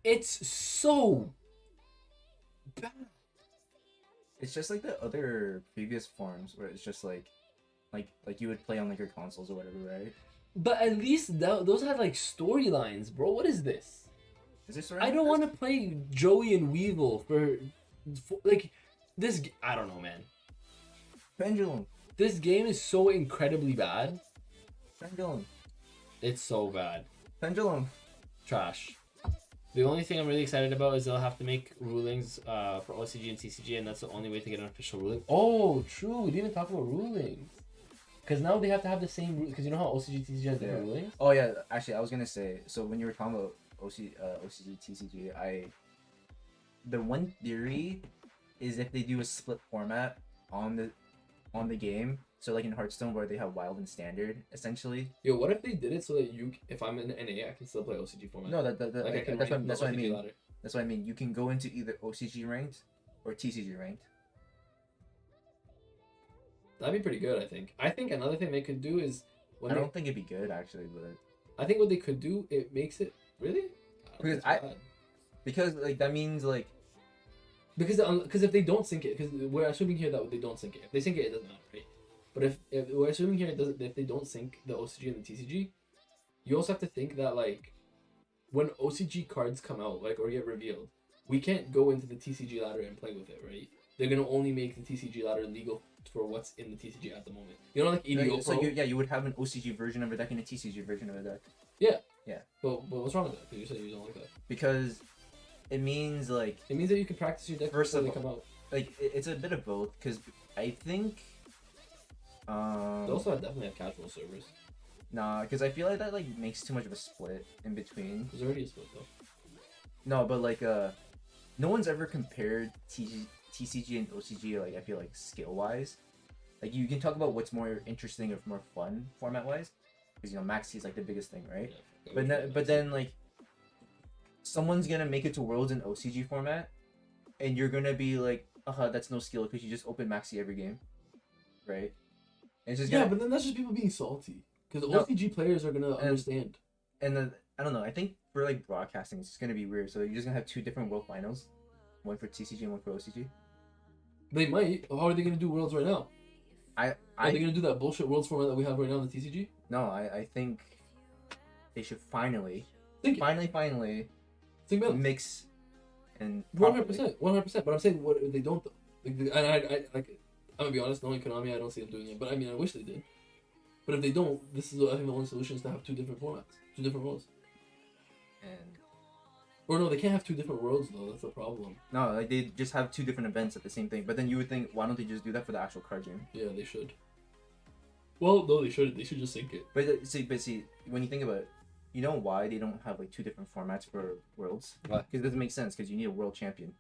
It's so bad. It's just like the other previous forms where it's just like you would play on like your consoles or whatever, right? But at least those had like storylines, bro. What is this? Is this I don't want to play Joey and Weevil for like this. I don't know, man. Pendulum? This game is so incredibly bad. Pendulum? It's so bad. Pendulum? Trash. The only thing I'm really excited about is they'll have to make rulings for OCG and TCG, and that's the only way to get an official ruling. Oh, true. We didn't even talk about rulings. Because now they have to have the same rules. Because you know how OCG, TCG has different rulings? Oh yeah, actually I was gonna say, so when you were talking about OCG, TCG, the one theory is if they do a split format on the game, so like in Hearthstone where they have wild and standard, essentially. Yo, what if they did it so that if I'm in NA, I can still play OCG format? No, Like that's what I mean. Ladder. That's what I mean. You can go into either OCG ranked or TCG ranked. That'd be pretty good, I think. I think another thing they could do is I don't think it'd be good actually, but I think what they could do, it makes it really because like that means like because if they don't sync it, because we're assuming here that they don't sync it. If they sync it, it doesn't matter, right? But if we're assuming here if they don't sync the OCG and the TCG, you also have to think that like when OCG cards come out like or get revealed, we can't go into the TCG ladder and play with it, right? They're gonna only make the TCG ladder legal for what's in the TCG at the moment. You know, like EDO so you would have an OCG version of a deck and a TCG version of a deck. Yeah. Yeah. But what's wrong with that? You said you don't like that. Because it means like it means that you can practice your deck first before of they come out. Like it's a bit of both. Because I think. They also definitely have casual servers. Nah, because I feel like that like makes too much of a split in between. There's already a split though. No, but like no one's ever compared TCG and OCG, like I feel like skill wise. Like you can talk about what's more interesting or more fun format wise, because you know Maxi is like the biggest thing, right? Yeah, but then like someone's gonna make it to Worlds in OCG format, and you're gonna be like, that's no skill because you just open Maxi every game, right? And it's just but then that's just people being salty because OCG players are gonna understand. And then I don't know. I think for like broadcasting, it's just gonna be weird. So you're just gonna have two different World Finals, one for TCG and one for OCG. They might. How are they gonna do Worlds right now? Are they gonna do that bullshit Worlds format that we have right now in the TCG? No, I think they should finally think mix and 100%. But I'm saying, what if they don't though? Like, and I'm gonna be honest, knowing Konami, I don't see them doing it. But I mean, I wish they did. But if they don't, this is I think the only solution is to have two different formats, two different worlds. Or no, they can't have two different worlds though. That's the problem. No, like they just have two different events at the same thing. But then you would think, why don't they just do that for the actual card game? Yeah, they should. Well, no, they shouldn't. They should just sync it. But see, when you think about it, you know why they don't have like two different formats for worlds? Why? Because it doesn't make sense. Because you need a world champion.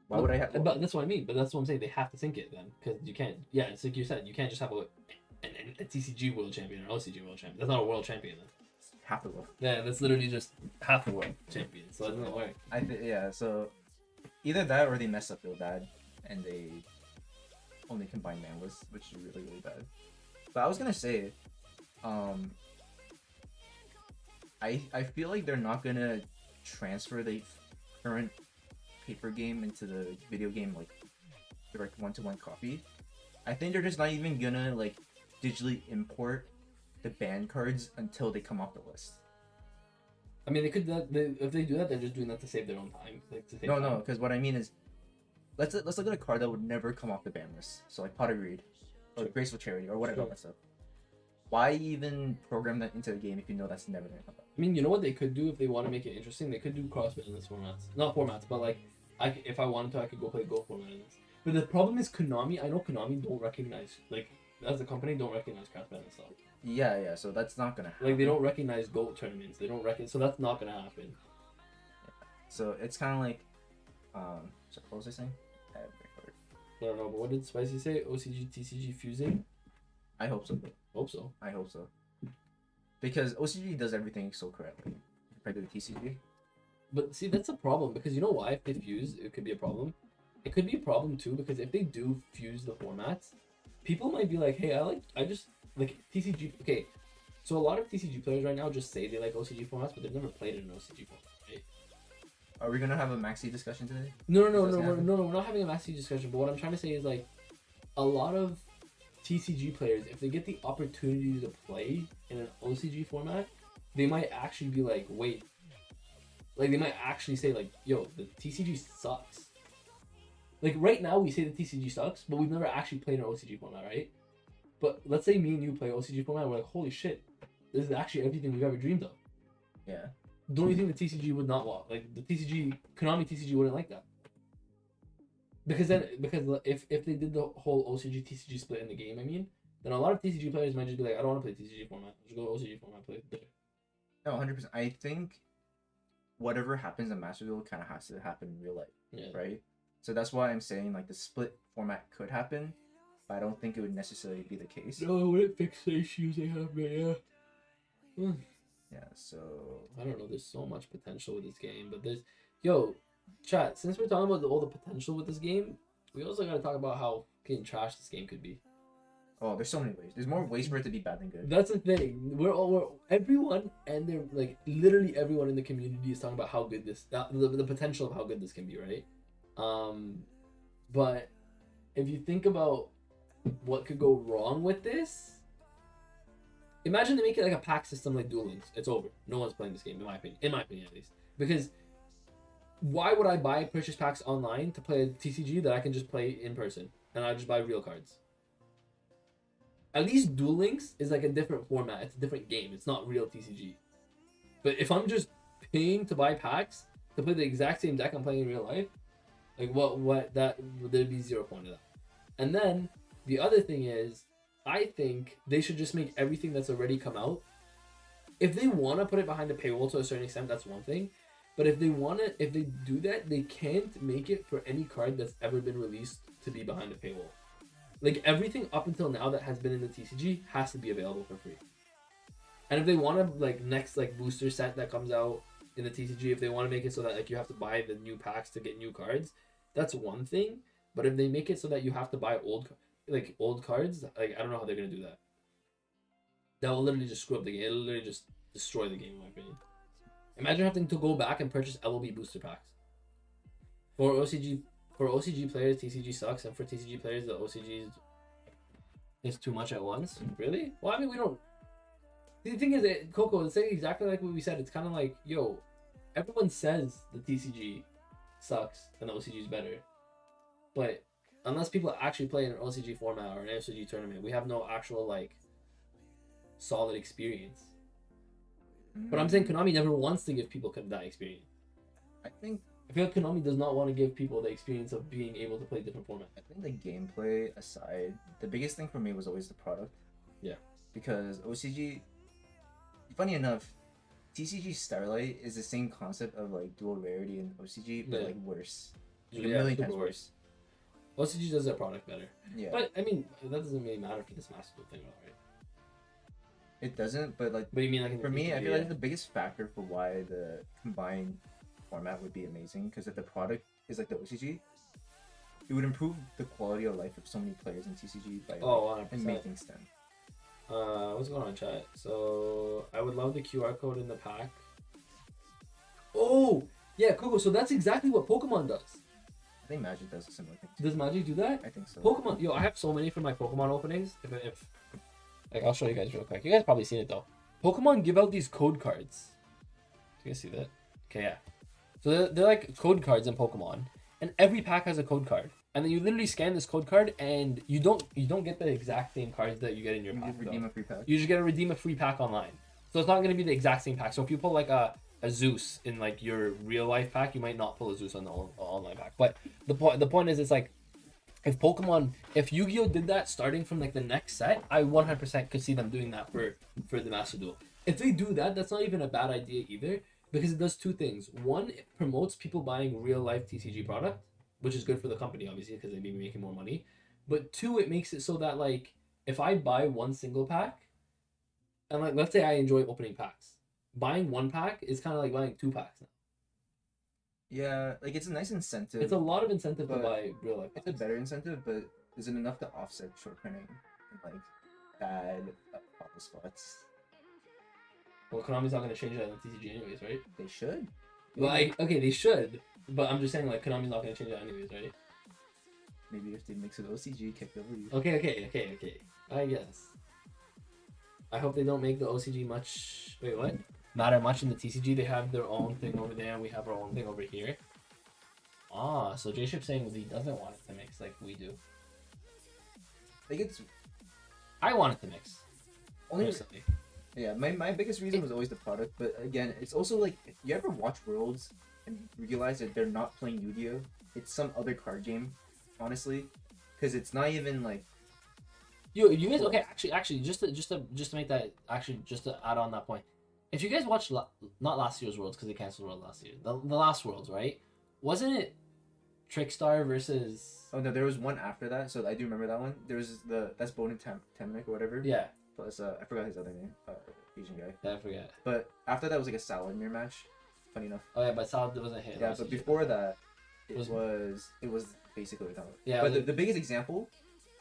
Why would I have? But that's what I mean. But that's what I'm saying. They have to sync it then, because you can't. Yeah, it's like you said. You can't just have a TCG world champion or OCG world champion. That's not a world champion then. Half the world. Yeah, that's literally just half the world champion. So it doesn't work. So either that or they mess up real bad and they only combine manless, which is really, really bad. But I was gonna say, I feel like they're not gonna transfer the current paper game into the video game like direct one-to-one copy. I think they're just not even gonna like digitally import the ban cards until they come off the list. I mean, they could. If they do that, they're just doing that to save their own time. Like, to save no, time. no, because what I mean is, let's look at a card that would never come off the ban list. So like Pottery Reed, or Graceful Charity, or whatever. Sure. That stuff. why even program that into the game if you know that's never gonna come up? I mean, you know what they could do if they want to make it interesting? They could do cross-bandless formats. Not formats, but like, if I wanted to, I could go play Go format in this. But the problem is Konami. I know Konami don't recognize, like, as a company, don't recognize cross-bandless stuff. Yeah. So that's not gonna happen. Like, they don't recognize Go tournaments. They don't so that's not gonna happen. So it's kind of like, so what was I saying? I don't know, but what did Spicy say? OCG, TCG fusing? I hope so. Hope so. I hope so. Because OCG does everything so correctly compared to the TCG. But see, that's a problem because you know why? If they fuse, it could be a problem. It could be a problem too because if they do fuse the formats, people might be like, hey, I just like TCG. Okay, so a lot of TCG players right now just say they like OCG formats, but they've never played in an OCG format, right? Are we gonna have a maxi discussion today? No, we're not having a maxi discussion. But what I'm trying to say is like, a lot of TCG players, if they get the opportunity to play in an OCG format, they might actually be like, wait, like they might actually say like, yo, the TCG sucks. Like right now we say the TCG sucks, but we've never actually played an OCG format, right? But let's say me and you play OCG format, we're like, holy shit, this is actually everything we've ever dreamed of. Yeah. Don't you think the TCG would not want, like the Konami TCG wouldn't like that? Because if they did the whole OCG TCG split in the game, I mean, then a lot of TCG players might just be like, I don't want to play TCG format. Just go OCG format, play it. No, 100%. I think whatever happens in Master Duel kind of has to happen in real life, right? So that's why I'm saying like the split format could happen, but I don't think it would necessarily be the case. No, it wouldn't fix the issues they have, but yeah. Yeah, so I don't know. There's so much potential with this game, but chat. Since we're talking about all the potential with this game, we also gotta talk about how fucking trash this game could be. Oh, there's so many ways. There's more ways for it to be bad than good. That's the thing. Everyone, and they're like literally everyone in the community is talking about how good the potential of how good this can be, right? But if you think about what could go wrong with this, imagine they make it like a pack system like Duel Links. It's over. No one's playing this game, in my opinion at least. Because why would I buy purchase packs online to play a TCG that I can just play in person and I just buy real cards? At least Duel Links is like a different format. It's a different game. It's not real TCG. But if I'm just paying to buy packs to play the exact same deck I'm playing in real life, like there'd be 0 point of that. And then the other thing is, I think they should just make everything that's already come out. If they want to put it behind a paywall to a certain extent, that's one thing. But if they do that, they can't make it for any card that's ever been released to be behind a paywall. Like everything up until now that has been in the TCG has to be available for free. And if they want to like next like booster set that comes out in the TCG, if they want to make it so that like you have to buy the new packs to get new cards, that's one thing. But if they make it so that you have to buy old cards, like I don't know how they're gonna do that. That will literally just screw up the game. It'll literally just destroy the game, in my opinion. Imagine having to go back and purchase LOB booster packs. For OCG players, TCG sucks, and for TCG players, the OCG is too much at once. Really? Well, I mean, we don't. The thing is, Coco, it's exactly like what we said. It's kind of like, yo, everyone says the TCG sucks and the OCG is better, but unless people actually play in an OCG format or an OCG tournament, we have no actual like solid experience. But I'm saying Konami never wants to give people that experience. I feel like Konami does not want to give people the experience of being able to play different formats. I think the gameplay aside, the biggest thing for me was always the product. Yeah. Because OCG, funny enough, TCG Starlight is the same concept of like dual rarity and OCG, but like worse. Like a million times worse. OCG does their product better. Yeah. But I mean, that doesn't really matter for this Master Duel thing, right? It doesn't, but like. But you mean like for me, I feel like the biggest factor for why the combined format would be amazing, because if the product is like the OCG, it would improve the quality of life of so many players in TCG by and make things stand. What's going on, chat? So I would love the QR code in the pack. Oh yeah, Coco. So that's exactly what Pokemon does. I think Magic does a similar thing. Does Magic do that? I think so. Pokemon, yo, I have so many for my Pokemon openings. If like, I'll show you guys real quick. You guys probably seen it though. Pokemon give out these code cards. Do you guys see that? Okay, yeah. So they're like code cards in Pokemon, and every pack has a code card. and then you literally scan this code card, and you don't get the exact same cards that you get in your You pack. can redeem though. a free pack. You just get to redeem a free pack online, so it's not going to be the exact same pack. So if you pull like a Zeus in like your real life pack, you might not pull a Zeus on the online pack. But the point is, it's like if Yu-Gi-Oh did that starting from like the next set, I 100% could see them doing that for the Master Duel. If they do that, that's not even a bad idea either, because it does two things. One, it promotes people buying real life TCG product, which is good for the company obviously because they'd be making more money. But two, it makes it so that like if I buy one single pack, and like let's say I enjoy opening packs, buying one pack is kind of like buying two packs now. Yeah, like it's a nice incentive. It's a lot of incentive to But buy real life It's a packs. better incentive, but is it enough to offset short printing and like bad pop spots? Well, Konami's not gonna change that in the TCG anyways, right? They should. Like, okay, they should, but I'm just saying like Konami's not gonna change that anyways, right? Maybe if they mix with OCG, kick W. Okay. I guess. I hope they don't make the OCG much. Wait, what? Matter much in the TCG. They have their own thing over there, and we have our own thing over here. Ah, so J-Ship's saying he doesn't want it to mix like we do. Like it's I want it to mix. only Personally. yeah. My biggest reason was always the product, but again, it's also like if you ever watch Worlds and realize that they're not playing Yu-Gi-Oh, it's some other card game, honestly, because it's not even like Yo, you guys okay? Actually, just to make that just to add on that point, if you guys watched not last year's Worlds because they canceled World last year, the last Worlds, right? Wasn't it Trickstar versus? Oh no, there was one after that, so I do remember that one. There was that's Bonin Temnik or whatever. Yeah, Plus I forgot his other name, Asian guy. I forget. But after that was like a salad mirror match. Funny enough. Oh yeah, but Salad wasn't hit. Yeah, last but year. before that, it Was- was basically a talent. Yeah, But like- the biggest example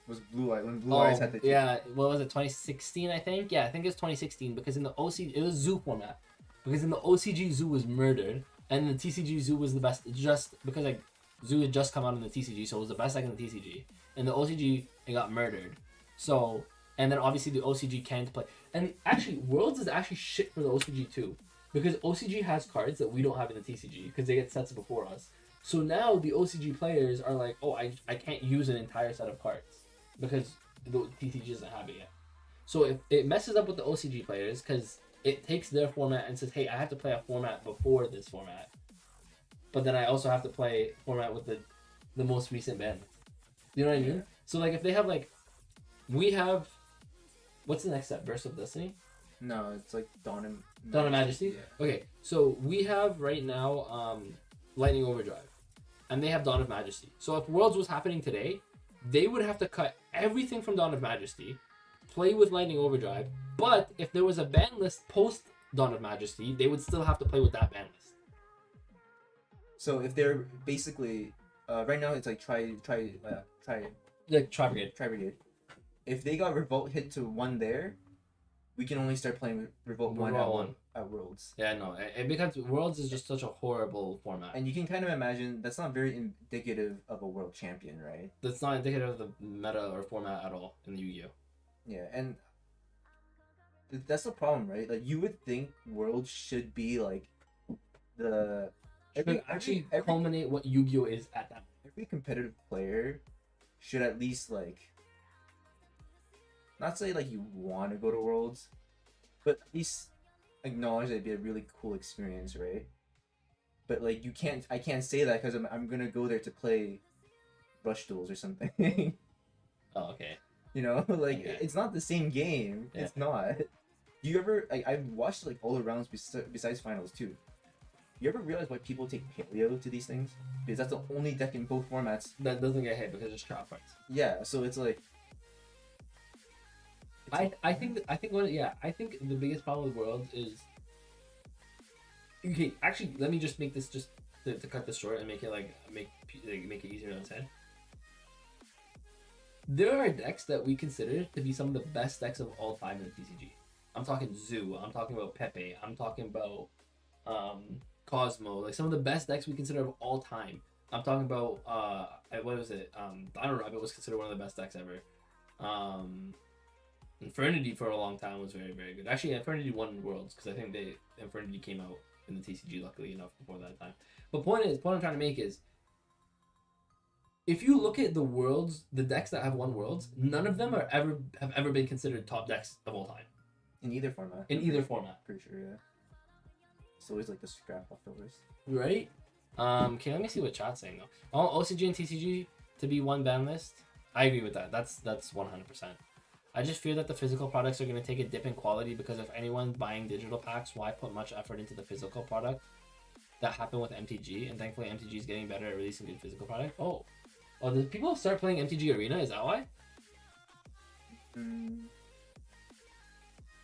was Blue Eye when Blue Eyes had the yeah, what was it? 2016, I think. Yeah, I think it's 2016 because in the OC it was Zoo format. Because in the OCG Zoo was murdered, and the TCG Zoo was the best. Just because like Zoo had just come out in the TCG, so it was the best deck in the TCG. In the OCG, it got murdered. So and then obviously the OCG can't play. And actually, Worlds is actually shit for the OCG too, because OCG has cards that we don't have in the TCG because they get sets before us. So now the OCG players are like, oh, I can't use an entire set of cards because the TCG doesn't have it yet. So if it messes up with the OCG players because it takes their format and says, hey, I have to play a format before this format, but then I also have to play format with the most recent ban. You know what I mean? Yeah. So like if they have like, we have, what's the next set? Burst of Destiny? No, it's like Dawn and Dawn of Majesty? Yeah. Okay, so we have right now Lightning Overdrive, and they have Dawn of Majesty. So if Worlds was happening today, they would have to cut everything from Dawn of Majesty, play with Lightning Overdrive, but if there was a ban list post Dawn of Majesty, they would still have to play with that ban list. So if they're basically right now it's like try Like Tri Brigade. Brigade. If they got Revolt hit to one there, we can only start playing Revolt one Revolt one. at Worlds. Yeah, no, and because Worlds is just such a horrible format. And you can kind of imagine that's not very indicative of a world champion, right? That's not indicative of the meta or format at all in Yu-Gi-Oh. Yeah, and that's the problem, right? Like you would think Worlds should be like the Actually culminate what Yu-Gi-Oh is at that. every competitive player should at least like not say like you want to go to Worlds, but at least acknowledge that it'd be a really cool experience, right? But like I can't say that because I'm gonna go there to play Rush Duels or something. Oh, okay. You know, like Okay. it's not the same game. Yeah. It's not. You ever? I've watched like all the rounds besides finals too. You ever realize why people take Paleo to these things? Because that's the only deck in both formats. That doesn't get hit because it's trap fights. Yeah, so it's like. I think the biggest problem with Worlds is. Okay, actually, let me just make this just to cut this short and make it make it easier to understand. There are decks that we consider to be some of the best decks of all time in the TCG. I'm talking Zoo. I'm talking about Pepe. I'm talking about Cosmo. Like some of the best decks we consider of all time. I'm talking about what was it? Dino Rabbit was considered one of the best decks ever. Infernity for a long time was very, very good. Actually, Infernity won Worlds because I think Infernity came out in the TCG luckily enough before that time. But point I'm trying to make is if you look at the decks that have won worlds, none of them have ever been considered top decks of all time In either format. in either format. Pretty sure, yeah. It's always like the scrap leftovers. Right? Okay, let me see what chat's saying though. I want OCG and TCG to be one ban list. I agree with that. That's 100%. I just fear that the physical products are going to take a dip in quality because if anyone's buying digital packs, why put much effort into the physical product? That happened with MTG, and thankfully MTG is getting better at releasing good physical product. Oh, did people start playing MTG Arena? Is that why?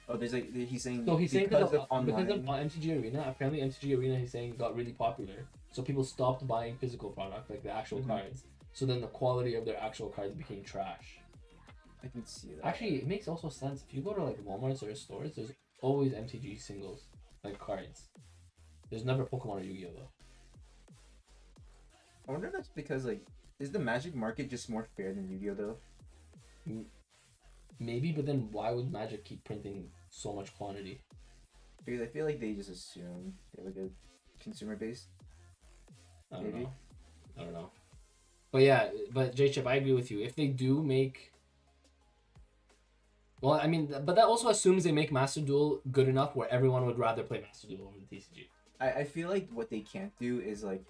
Oh, there's like he's saying. So he's saying because of online. MTG Arena. Apparently, MTG Arena he's saying got really popular, so people stopped buying physical product like the actual cards. So then the quality of their actual cards became trash. I can see that. Actually, it makes also sense. If you go to like Walmart's or stores, there's always MTG singles, like cards. There's never Pokemon or Yu-Gi-Oh though. I wonder if that's because like, is the Magic market just more fair than Yu-Gi-Oh though? Maybe, but then why would Magic keep printing so much quantity? Because I feel like they just assume they have a good consumer base. I don't Maybe. know. I don't know. But yeah, but J-Chip, I agree with you. If they do make... Well, I mean, but that also assumes they make Master Duel good enough where everyone would rather play Master Duel over the TCG. I feel like what they can't do is like,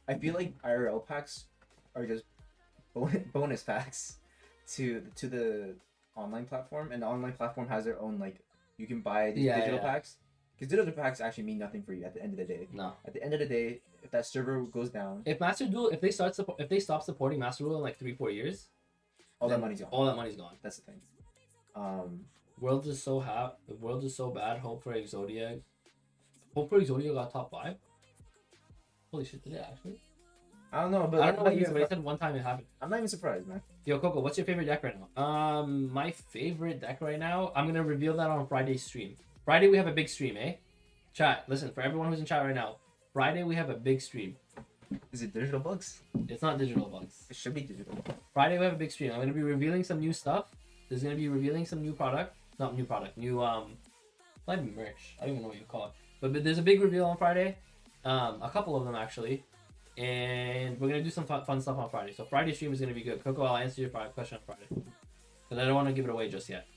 I feel like IRL packs are just bonus packs to the online platform, and the online platform has their own like, you can buy these digital packs, because digital packs actually mean nothing for you at the end of the day. No. At the end of the day, if that server goes down, If Master Duel, if they stop supporting Master Duel in like 3-4 years, all that money's gone. all that money's gone. That's the thing. World is so the world is so bad. Hope for Exodia. Hope for Exodia got top 5. Holy shit, did it actually? I don't know, but I don't know what you said, but he said one time it happened. I'm not even surprised, man. Yo, Coco, what's your favorite deck right now? My favorite deck right now, I'm gonna reveal that on Friday's stream. Friday we have a big stream, eh? Chat, listen, for everyone who's in chat right now, Friday we have a big stream. Is it digital bugs? It's not digital bugs. It should be digital. Friday we have a big stream. I'm gonna be revealing some new stuff. There's gonna be revealing some new product. Not new product, new not even merch. I don't even know what you call it. But there's a big reveal on Friday. A couple of them actually. And we're gonna do some fun stuff on Friday. So Friday stream is gonna be good. Coco, I'll answer your question on Friday. Because I don't want to give it away just yet.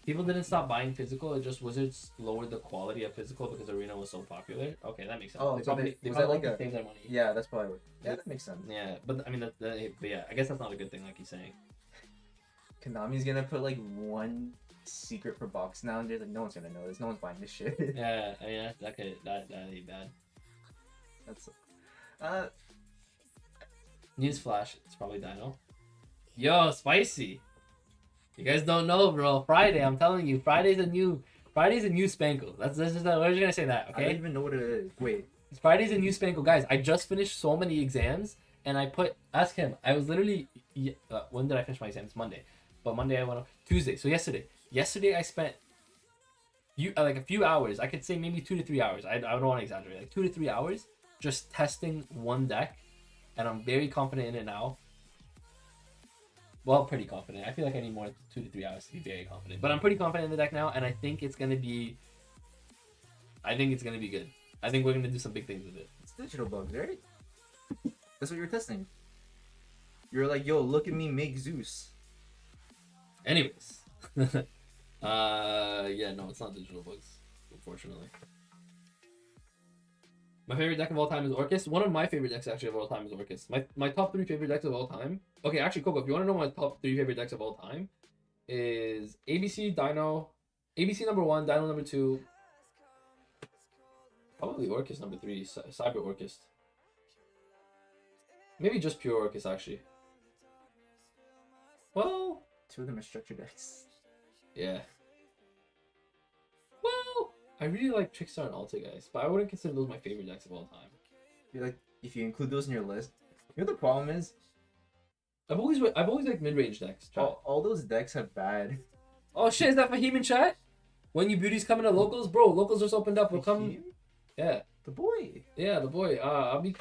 People didn't stop buying physical, it just Wizards lowered the quality of physical because Arena was so popular. Okay, that makes sense. Oh, they so probably was like that like to a- save their money. Yeah, that's probably what. Yeah, that makes sense. Yeah, but I mean, but yeah, I guess that's not a good thing, like he's saying. Konami's gonna put like one secret per box now, and they're like, no one's gonna know this. No one's buying this shit. Yeah, I mean, that ain't bad. That's. Newsflash, it's probably Dino. Yo, spicy. You guys don't know, bro. Friday, I'm telling you, Friday's a new Spanko. That's just we're just gonna say that, I okay? don't even know what it is. Wait. Friday's a new Spanko, guys. I just finished so many exams, and ask him. I was literally when did I finish my exams? Monday, but Monday I went on Tuesday. So yesterday. Yesterday I spent like a few hours. I could say maybe 2 to 3 hours. I don't want to exaggerate. Like 2 to 3 hours just testing one deck, and I'm very confident in it now. Well, pretty confident. I feel like I need more 2 to 3 hours to be very confident. But I'm pretty confident in the deck now, and I think it's gonna be good. I think we're gonna do some big things with it. It's digital bugs, right? That's what you were testing. You were like, yo, look at me make Zeus. Anyways. Yeah, no, it's not digital bugs, unfortunately. My favorite deck of all time is Orcus. One of my favorite decks actually of all time is Orcus. My top 3 favorite decks of all time. Okay, actually, Coco, if you want to know my top 3 favorite decks of all time, is ABC number 1, Dino number 2, probably Orcus number 3, Cyber Orcus. Maybe just pure Orcus actually. Well, 2 of them are structure decks. yeah. Well, I really like Trickstar and Alta, guys, but I wouldn't consider those my favorite decks of all time. You're like, if you include those in your list, you know the problem is, I've always liked mid-range decks. all those decks have bad. Oh shit, is that Fahim in chat? When you beauties coming to locals, bro? Locals just opened up. We'll come. Fahim? Yeah, The boy. yeah, the boy. I'll be.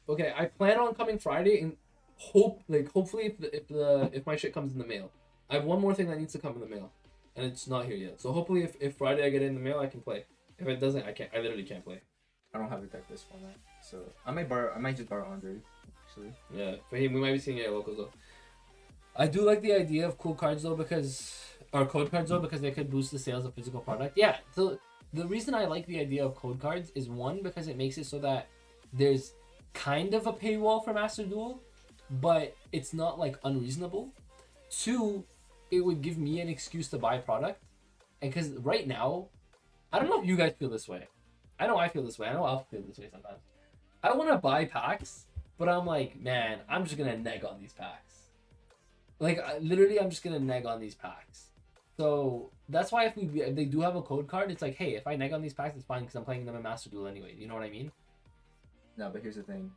Okay, I plan on coming Friday and hopefully if my shit comes in the mail. I have one more thing that needs to come in the mail, and it's not here yet. So hopefully if Friday I get it in the mail, I can play. If it doesn't, I can't. I literally can't play. I don't have a deck this format, so I might just borrow Andre. actually. Yeah, for him, we might be seeing it at locals though. I do like the idea of cool cards though or code cards though because they could boost the sales of physical product. Yeah, so the reason I like the idea of code cards is one because it makes it so that there's kind of a paywall for Master Duel, but it's not like unreasonable. Two, it would give me an excuse to buy product, and because right now, I don't know if you guys feel this way. I know I feel this way. I know I'll feel this way sometimes. I want to buy packs, but I'm like, man, I'm just gonna neg on these packs. Like literally, I'm just gonna neg on these packs. So that's why if they do have a code card, it's like, hey, if I neg on these packs, it's fine because I'm playing them in Master Duel anyway. You know what I mean? No, but here's the thing.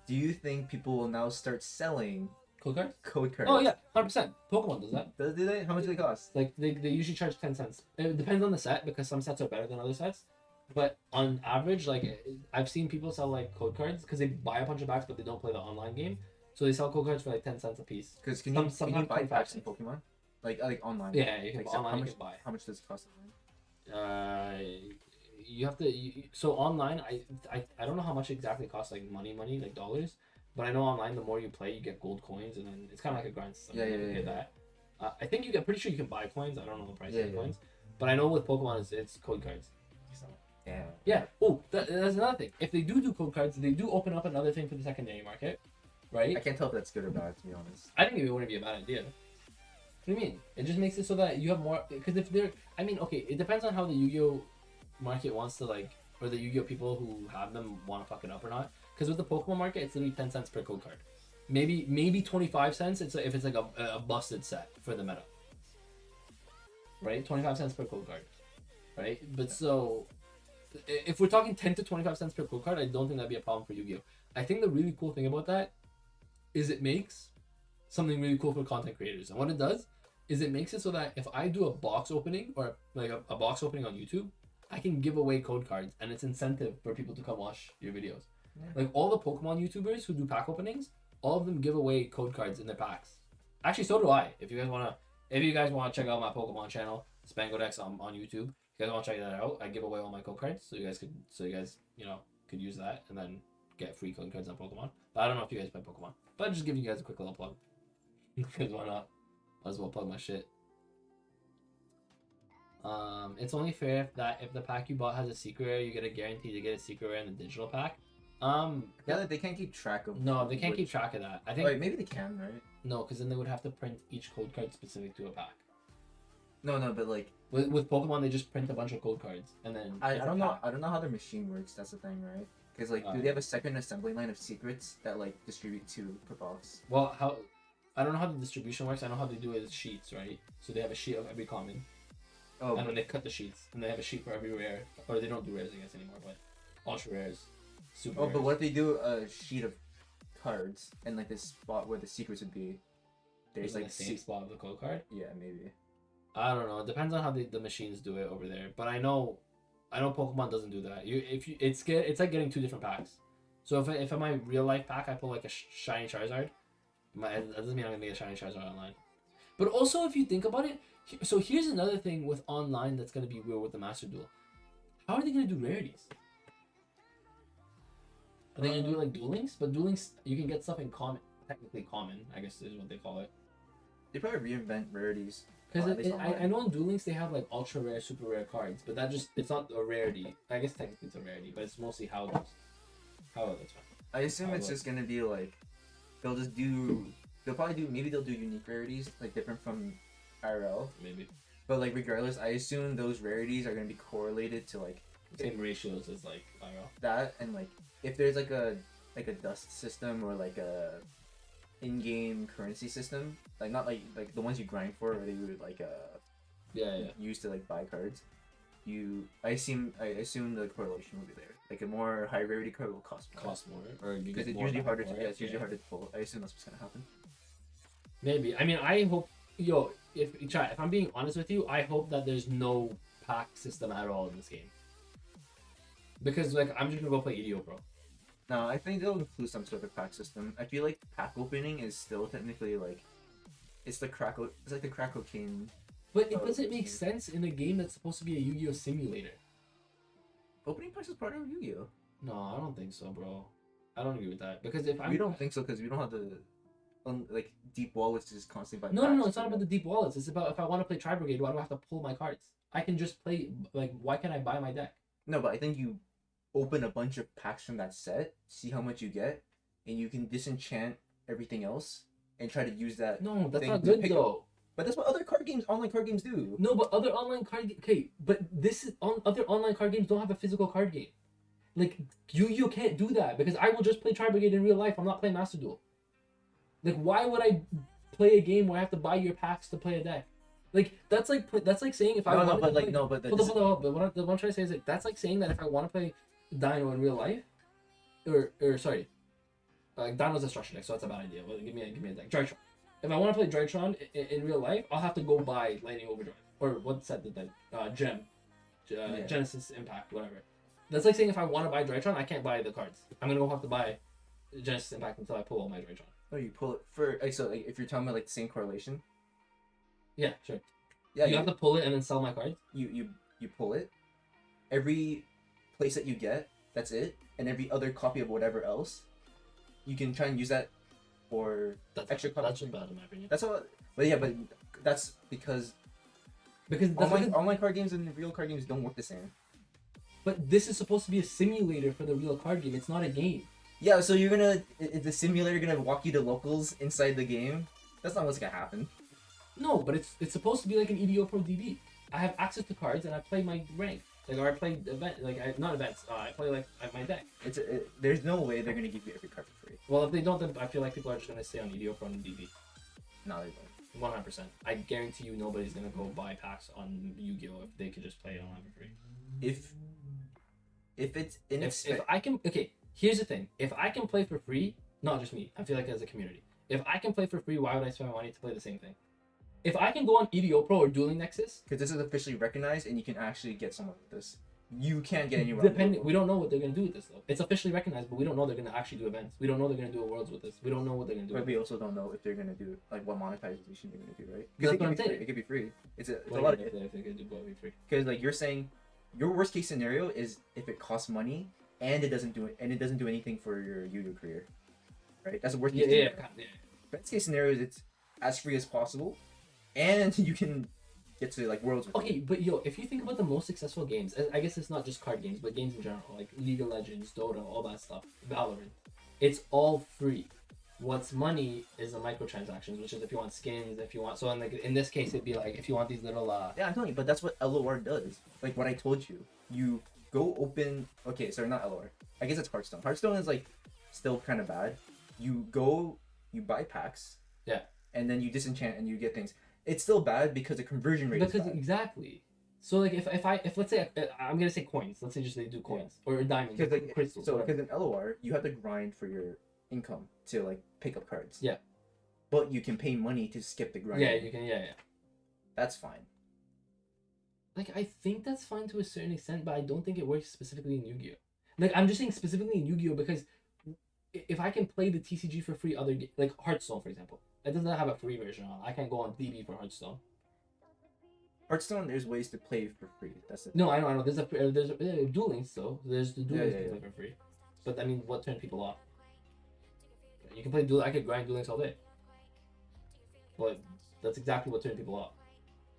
Do you think people will now start selling Code cards? code cards? Oh yeah, 100%. Pokemon does that. Do they? How much do they cost? Like they usually charge 10 cents. It depends on the set because some sets are better than other sets. But on average, like I've seen people sell like code cards because they buy a bunch of packs but they don't play the online game. So they sell code cards for like 10 cents a piece. Because can you buy packs in Pokemon? Like online? Yeah, you can like, online how you much, can buy. How much does it cost online? You have to. So online, I don't know how much it exactly costs, like money, like dollars. But I know online, the more you play, you get gold coins, and then it's kind of like a grind system. Yeah. You get that. I think you get. Pretty sure you can buy coins. I don't know the price of the Yeah. coins, but I know with Pokemon, it's code cards. So, Damn. yeah. Oh, that's another thing. If they do code cards, they do open up another thing for the secondary market, right? I can't tell if that's good or bad, to be honest. I think it wouldn't be a bad idea. What do you mean? It just makes it so that you have more. Because if they're, I mean, okay, it depends on how the Yu-Gi-Oh market wants to like, or the Yu-Gi-Oh people who have them want to fuck it up or not. Because with the Pokemon market, it's literally 10 cents per code card. Maybe 25 cents. If it's like a busted set for the meta. Right, 25 cents per code card. Right, but so if we're talking 10 to 25 cents per code card, I don't think that'd be a problem for Yu-Gi-Oh. I think the really cool thing about that is it makes something really cool for content creators, and what it does is it makes it so that if I do a box opening or like a box opening on YouTube, I can give away code cards, and it's incentive for people to come watch your videos. Yeah. Like all the Pokemon YouTubers who do pack openings, all of them give away code cards in their packs. Actually, so do I. If you guys wanna check out my Pokemon channel, SpankoYGO on YouTube, if you guys wanna check that out, I give away all my code cards, so you guys could use that and then get free code cards on Pokemon. But I don't know if you guys play Pokemon. But I'm just giving you guys a quick little plug. Because why not? Might as well plug my shit. It's only fair that if the pack you bought has a secret rare, you get a guarantee to get a secret rare in the digital pack. Yeah, they can't keep track of. No, they can't keep track of that. I think. Wait, maybe they can, right? No, because then they would have to print each code card specific to a pack. No, but like with Pokemon, they just print a bunch of code cards and then. I don't know. I don't know how their machine works. That's the thing, right? Because like, do they have a second assembly line of secrets that like distribute two per box? Well, I don't know how the distribution works. I know how they do it as sheets, right? So they have a sheet of every common. Oh. And then they cut the sheets, and they have a sheet for every rare. Or they don't do rares, I guess, anymore, but ultra rares, super rares. But what if they do a sheet of cards and like this spot where the secrets would be? There's like the same spot of the code card. Yeah, maybe. I don't know. It depends on how the machines do it over there. But I know Pokemon doesn't do that. It's like getting two different packs. So if in my real life pack I pull like a shiny Charizard, that doesn't mean I'm gonna get a shiny Charizard online. But also, if you think about it, so here's another thing with online that's gonna be weird with the Master Duel. How are they gonna do rarities? Are they gonna do like Duel Links? But Duel Links, you can get stuff in common, technically common, I guess is what they call it. They probably reinvent rarities. Because I know in Duel Links they have like ultra rare, super rare cards, but it's not a rarity. I guess technically it's a rarity, but it's mostly how that's fine. I assume it's just gonna be like, they'll probably do unique rarities, like different from IRL. Maybe. But like regardless, I assume those rarities are gonna be correlated to like same ratios as like IRL. That and like if there's like a dust system or like a in-game currency system, like not like the ones you grind for, or they would like use to like buy cards. I assume the correlation will be there. Like a more high rarity card will cost more, or because it's usually harder to it's usually harder to pull. I assume that's what's gonna happen. Maybe. I mean, I hope if I'm being honest with you, I hope that there's no pack system at all in this game. Because like I'm just gonna go play EDO Pro. No, I think they'll include some sort of pack system. I feel like pack opening is still technically like it's like the crack cocaine. But it doesn't make sense in a game that's supposed to be a Yu-Gi-Oh simulator. Opening packs is part of Yu-Gi-Oh. No, I don't think so, bro. I don't agree with that because if I'm We don't think so because we don't have the like deep wallets to just constantly buy. no, packs it's for not about them. the deep wallets. It's about if I want to play Tri Brigade, why do I have to pull my cards? I can just play like why can't I buy my deck? No, but I think you open a bunch of packs from that set, see how much you get, and you can disenchant everything else and try to use that. No, that's thing not to good pick though. But that's what other card games, online card games do. No, but other online card okay, but this is on other online card games don't have a physical card game. Like you can't do that because I will just play Tri Brigade in real life. I'm not playing Master Duel. Like why would I play a game where I have to buy your packs to play a deck? Like that's like saying if I wanted to play, no, but hold on, hold on, hold on. But what I'm trying to say is like that's like saying that if I want to play Dino in real life, or sorry, like Dino's a structure deck, so that's a bad idea. Well, give me a deck. Drytron. If I want to play Drytron in real life, I'll have to go buy Lightning Overdrive or what set did that? Gem, Genesis Impact, whatever. That's like saying if I want to buy Drytron, I can't buy the cards. I'm gonna go have to buy Genesis Impact until I pull all my Drytron. No, you pull it for like, so like if you're talking about like the same correlation. Yeah, sure. Yeah, You have to pull it and then sell my cards. you pull it. Every place that you get, that's it, and every other copy of whatever else, you can try and use that for That's extra that's copies. just bad in my opinion. That's all. But yeah, but that's because Because that's online card games and real card games don't work the same. but this is supposed to be a simulator for the real card game. It's not a game. Yeah, so you're gonna is the simulator gonna walk you to locals inside the game? That's not what's gonna happen. No, but it's supposed to be like an EDO Pro DB. I have access to cards and I play my rank. Like or I play not events. I play like my deck. There's no way they're gonna give you every card for free. Well, if they don't, then I feel like people are just gonna stay on EDO Pro and DB. No, they don't. 100%. I guarantee you, nobody's gonna go buy packs on Yu-Gi-Oh if they could just play it online for free. If it's in If I can, okay. Here's the thing: if I can play for free, not just me, I feel like as a community, if I can play for free, why would I spend my money to play the same thing? If I can go on EDO Pro or Dueling Nexus, because this is officially recognized and you can actually get someone with this. You can't get anywhere. we don't know what they're gonna do with this though. It's officially recognized, but we don't know they're gonna actually do events. We don't know they're gonna do a Worlds with this. We don't know what they're gonna do. But with we it. also don't know if they're gonna do like what monetization they're gonna do, right? That's Because what I'm it saying. could be free. It's a What lot if of they're gonna do both be free. because like you're saying, your worst case scenario is if it costs money and it doesn't do anything for your Yu-Gi-Oh career, right? That's the worst case Yeah. scenario. Best case scenario is it's as free as possible, and you can get to like worlds. With Okay, but yo, if you think about the most successful games, I guess it's not just card games, but games in general, like League of Legends, Dota, all that stuff, Valorant, it's all free. What's money is the microtransactions, which is if you want skins, if you want. So in this case, it'd be like if you want these little. Yeah, I'm telling you, but that's what LOR does. Like what I told you, you go open. Okay, sorry, not LOR. I guess it's Hearthstone. Hearthstone is like still kind of bad. You go, you buy packs. Yeah. And then you disenchant and you get things. It's still bad because the conversion rate is bad. Exactly. So like if let's say I'm gonna say coins. Let's say just they do coins or diamonds, Because like crystals. so whatever. because in LOR you have to grind for your income to like pick up cards. Yeah. But you can pay money to skip the grind. Yeah, you can. Yeah. That's fine. Like I think that's fine to a certain extent, but I don't think it works specifically in Yu-Gi-Oh. Like I'm just saying specifically in Yu-Gi-Oh because if I can play the TCG for free, like Hearthstone for example, it doesn't have a free version on. I can't go on DB for Hearthstone. Hearthstone, there's ways to play for free. That's the No, I know. There's a Duel Links though. There's the Duel Links yeah. you can play for free, but I mean, what turns people off? You can play Duel. I could grind Duel Links all day, but that's exactly what turns people off.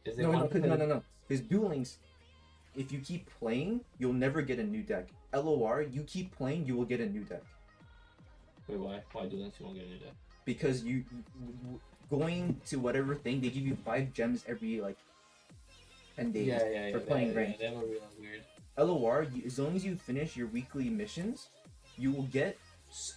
Is they want to play no. Because Duel Links, if you keep playing, you'll never get a new deck. LOR, you keep playing, you will get a new deck. Wait, why? Why Duel Links you won't get a new deck? Because you going to whatever thing, they give you 5 gems every like 10 days for playing ranked. That would be weird. LOR, as long as you finish your weekly missions, you will get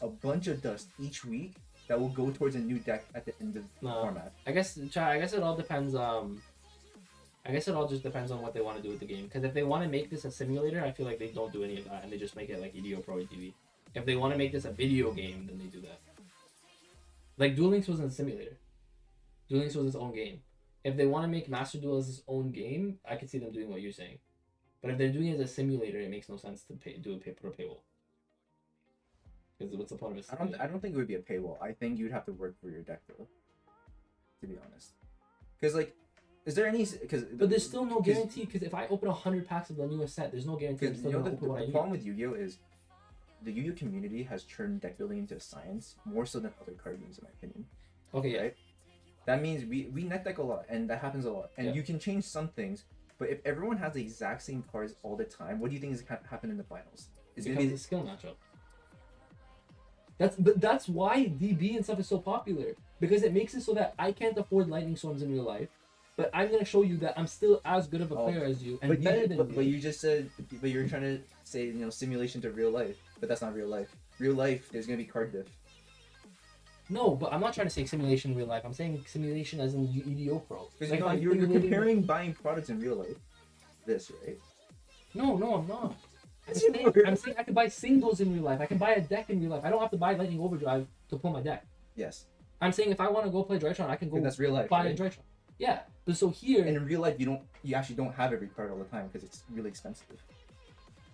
a bunch of dust each week that will go towards a new deck at the end of the format. I guess it all depends. I guess it all just depends on what they want to do with the game. Because if they want to make this a simulator, I feel like they don't do any of that and they just make it like EDO Pro TV. If they want to make this a video game, then they do that. Like Duel Links wasn't a simulator. Duel Links was its own game. If they want to make Master Duel as its own game, I could see them doing what you're saying. But if they're doing it as a simulator, it makes no sense to do a paywall. Because what's the point of a simulator? I don't think it would be a paywall. I think you'd have to work for your deck though. To be honest, because like, is there any? But there's still no guarantee. Because if I open 100 packs of the newest set, there's no guarantee. I'm Because still you know gonna the open what I need. problem with Yu-Gi-Oh is the Yu-Gi-Oh community has turned deck building into a science more so than other card games, in my opinion. Okay, yeah. Right? That means we net deck a lot, and that happens a lot. And Yeah. you can change some things, but if everyone has the exact same cards all the time, what do you think is happen in the finals? It It's gonna becomes be a skill matchup. That's why DB and stuff is so popular, because it makes it so that I can't afford lightning storms in real life, but I'm gonna show you that I'm still as good of a player as you and better than you. but you just said, but you're trying to say simulation to real life, but that's not real life. Real life, there's gonna be card diff. No, but I'm not trying to say simulation in real life. I'm saying simulation as in EDO Pro. Because Like, if I'm you're simulating- comparing buying products in real life. This, right? No, I'm not. Yes, you I'm saying I can buy singles in real life. I can buy a deck in real life. I don't have to buy Lightning Overdrive to pull my deck. Yes. I'm saying if I want to go play Drytron, I can go And that's real life, buy right? a Drytron. Yeah, but so here, And in real life, you actually don't have every card all the time because it's really expensive.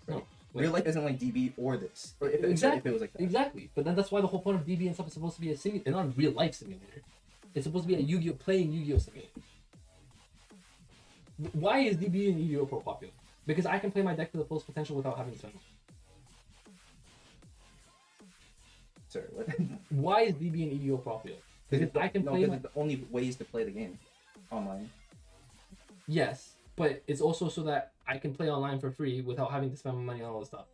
No, Real life isn't like DB or this. Or if it was like that. Exactly. But then that's why the whole point of DB and stuff is supposed to be a simulator, not a real life simulator. It's supposed to be a Yu-Gi-Oh! Playing Yu-Gi-Oh! Simulator. Why is DB and Yu-Gi-Oh! Pro popular? Because I can play my deck to the fullest potential without having to spend. Sorry, what? Why is DB and Yu-Gi-Oh! Popular? Because I can play my... the only ways to play the game online. Yes, but it's also so that I can play online for free without having to spend my money on all this stuff.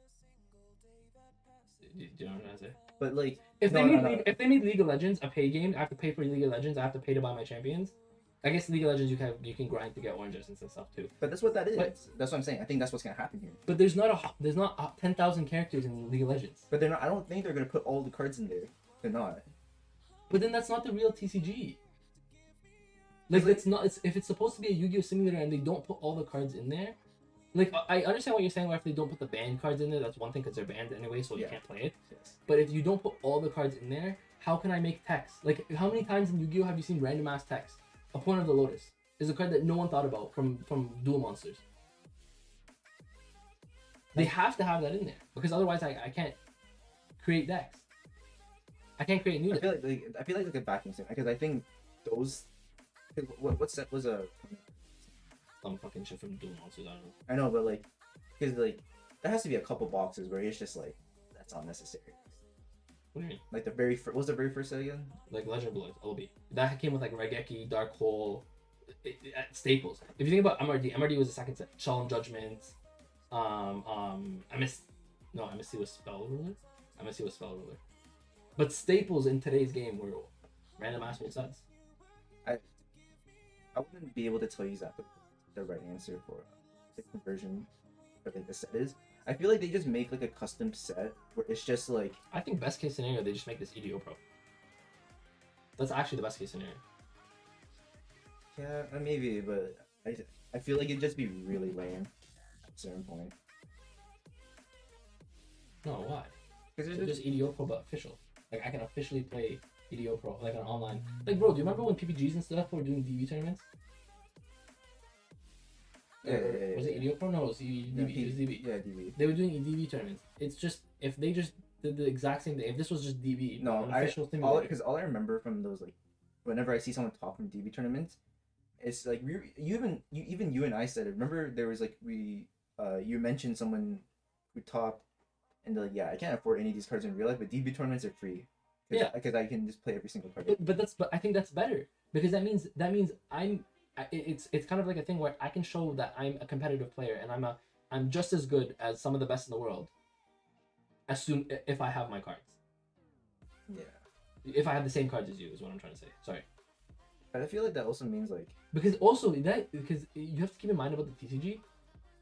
Do you know what I'm trying to say? But like, If no, they no, made no. if they made League of Legends a pay game, I have to pay for League of Legends. I have to pay to buy my champions. I guess League of Legends you can grind to get orange essence and stuff too. But that's what that is. But- That's what I'm saying. I think that's what's gonna happen here. But there's not 10,000 characters in League of Legends. But they're not. I don't think they're gonna put all the cards in there. They're not. But then that's not the real TCG. Like that's not. If it's supposed to be a Yu-Gi-Oh simulator and they don't put all the cards in there, like I understand what you're saying. Where if they don't put the banned cards in there, that's one thing because they're banned anyway, so you Yeah. can't play it. Yes. But if you don't put all the cards in there, how can I make text? Like how many times in Yu-Gi-Oh have you seen random ass text? Opponent of the Lotus is a card that no one thought about from Duel Monsters. They have to have that in there because otherwise I can't create decks. I can't create new I decks. feel like a backing thing because I think those. What set was a? Some fucking shit from Duel Monsters. I don't know. I know, but like, because like there has to be a couple boxes where it's just like that's unnecessary. What do you mean? Like the very first, what was the very first set again? Like Legend Blood, LB. That came with like Regeki, Dark Hole, staples. If you think about MRD was the second set. Solemn Judgment. MSC was Spell Ruler. MSC was Spell Ruler. But staples in today's game were random ass sets. I wouldn't be able to tell you exactly the right answer for the conversion for like the set is. I feel like they just make like a custom set where it's just like I think best case scenario they just make this EDO Pro. That's actually the best case scenario. yeah maybe, but I feel like it'd just be really lame at a certain point. No, why? Because It's just EDO Pro but official. Like I can officially play EDO Pro like on online. Like bro, do you remember when PPGs and stuff were doing DV tournaments? Yeah. Was it EDO Pro? No, it was DV. It was DV. Yeah, DV. They were doing DV tournaments. It's just if they just did the exact same thing. If this was just DV, No, an official simulator. because all I remember from those like, whenever I see someone talk from DB tournaments, it's like you and I said it. Remember there was like you mentioned someone who talked, and they're like, yeah, I can't afford any of these cards in real life, but DB tournaments are free. Yeah. Because I can just play every single card. But I think that's better because that means it's kind of like a thing where I can show that I'm a competitive player and I'm just as good as some of the best in the world. As soon if I have my cards, Yeah. if I have the same cards as you is what I'm trying to say. Sorry. But I feel like that also means like Because you have to keep in mind about the TCG,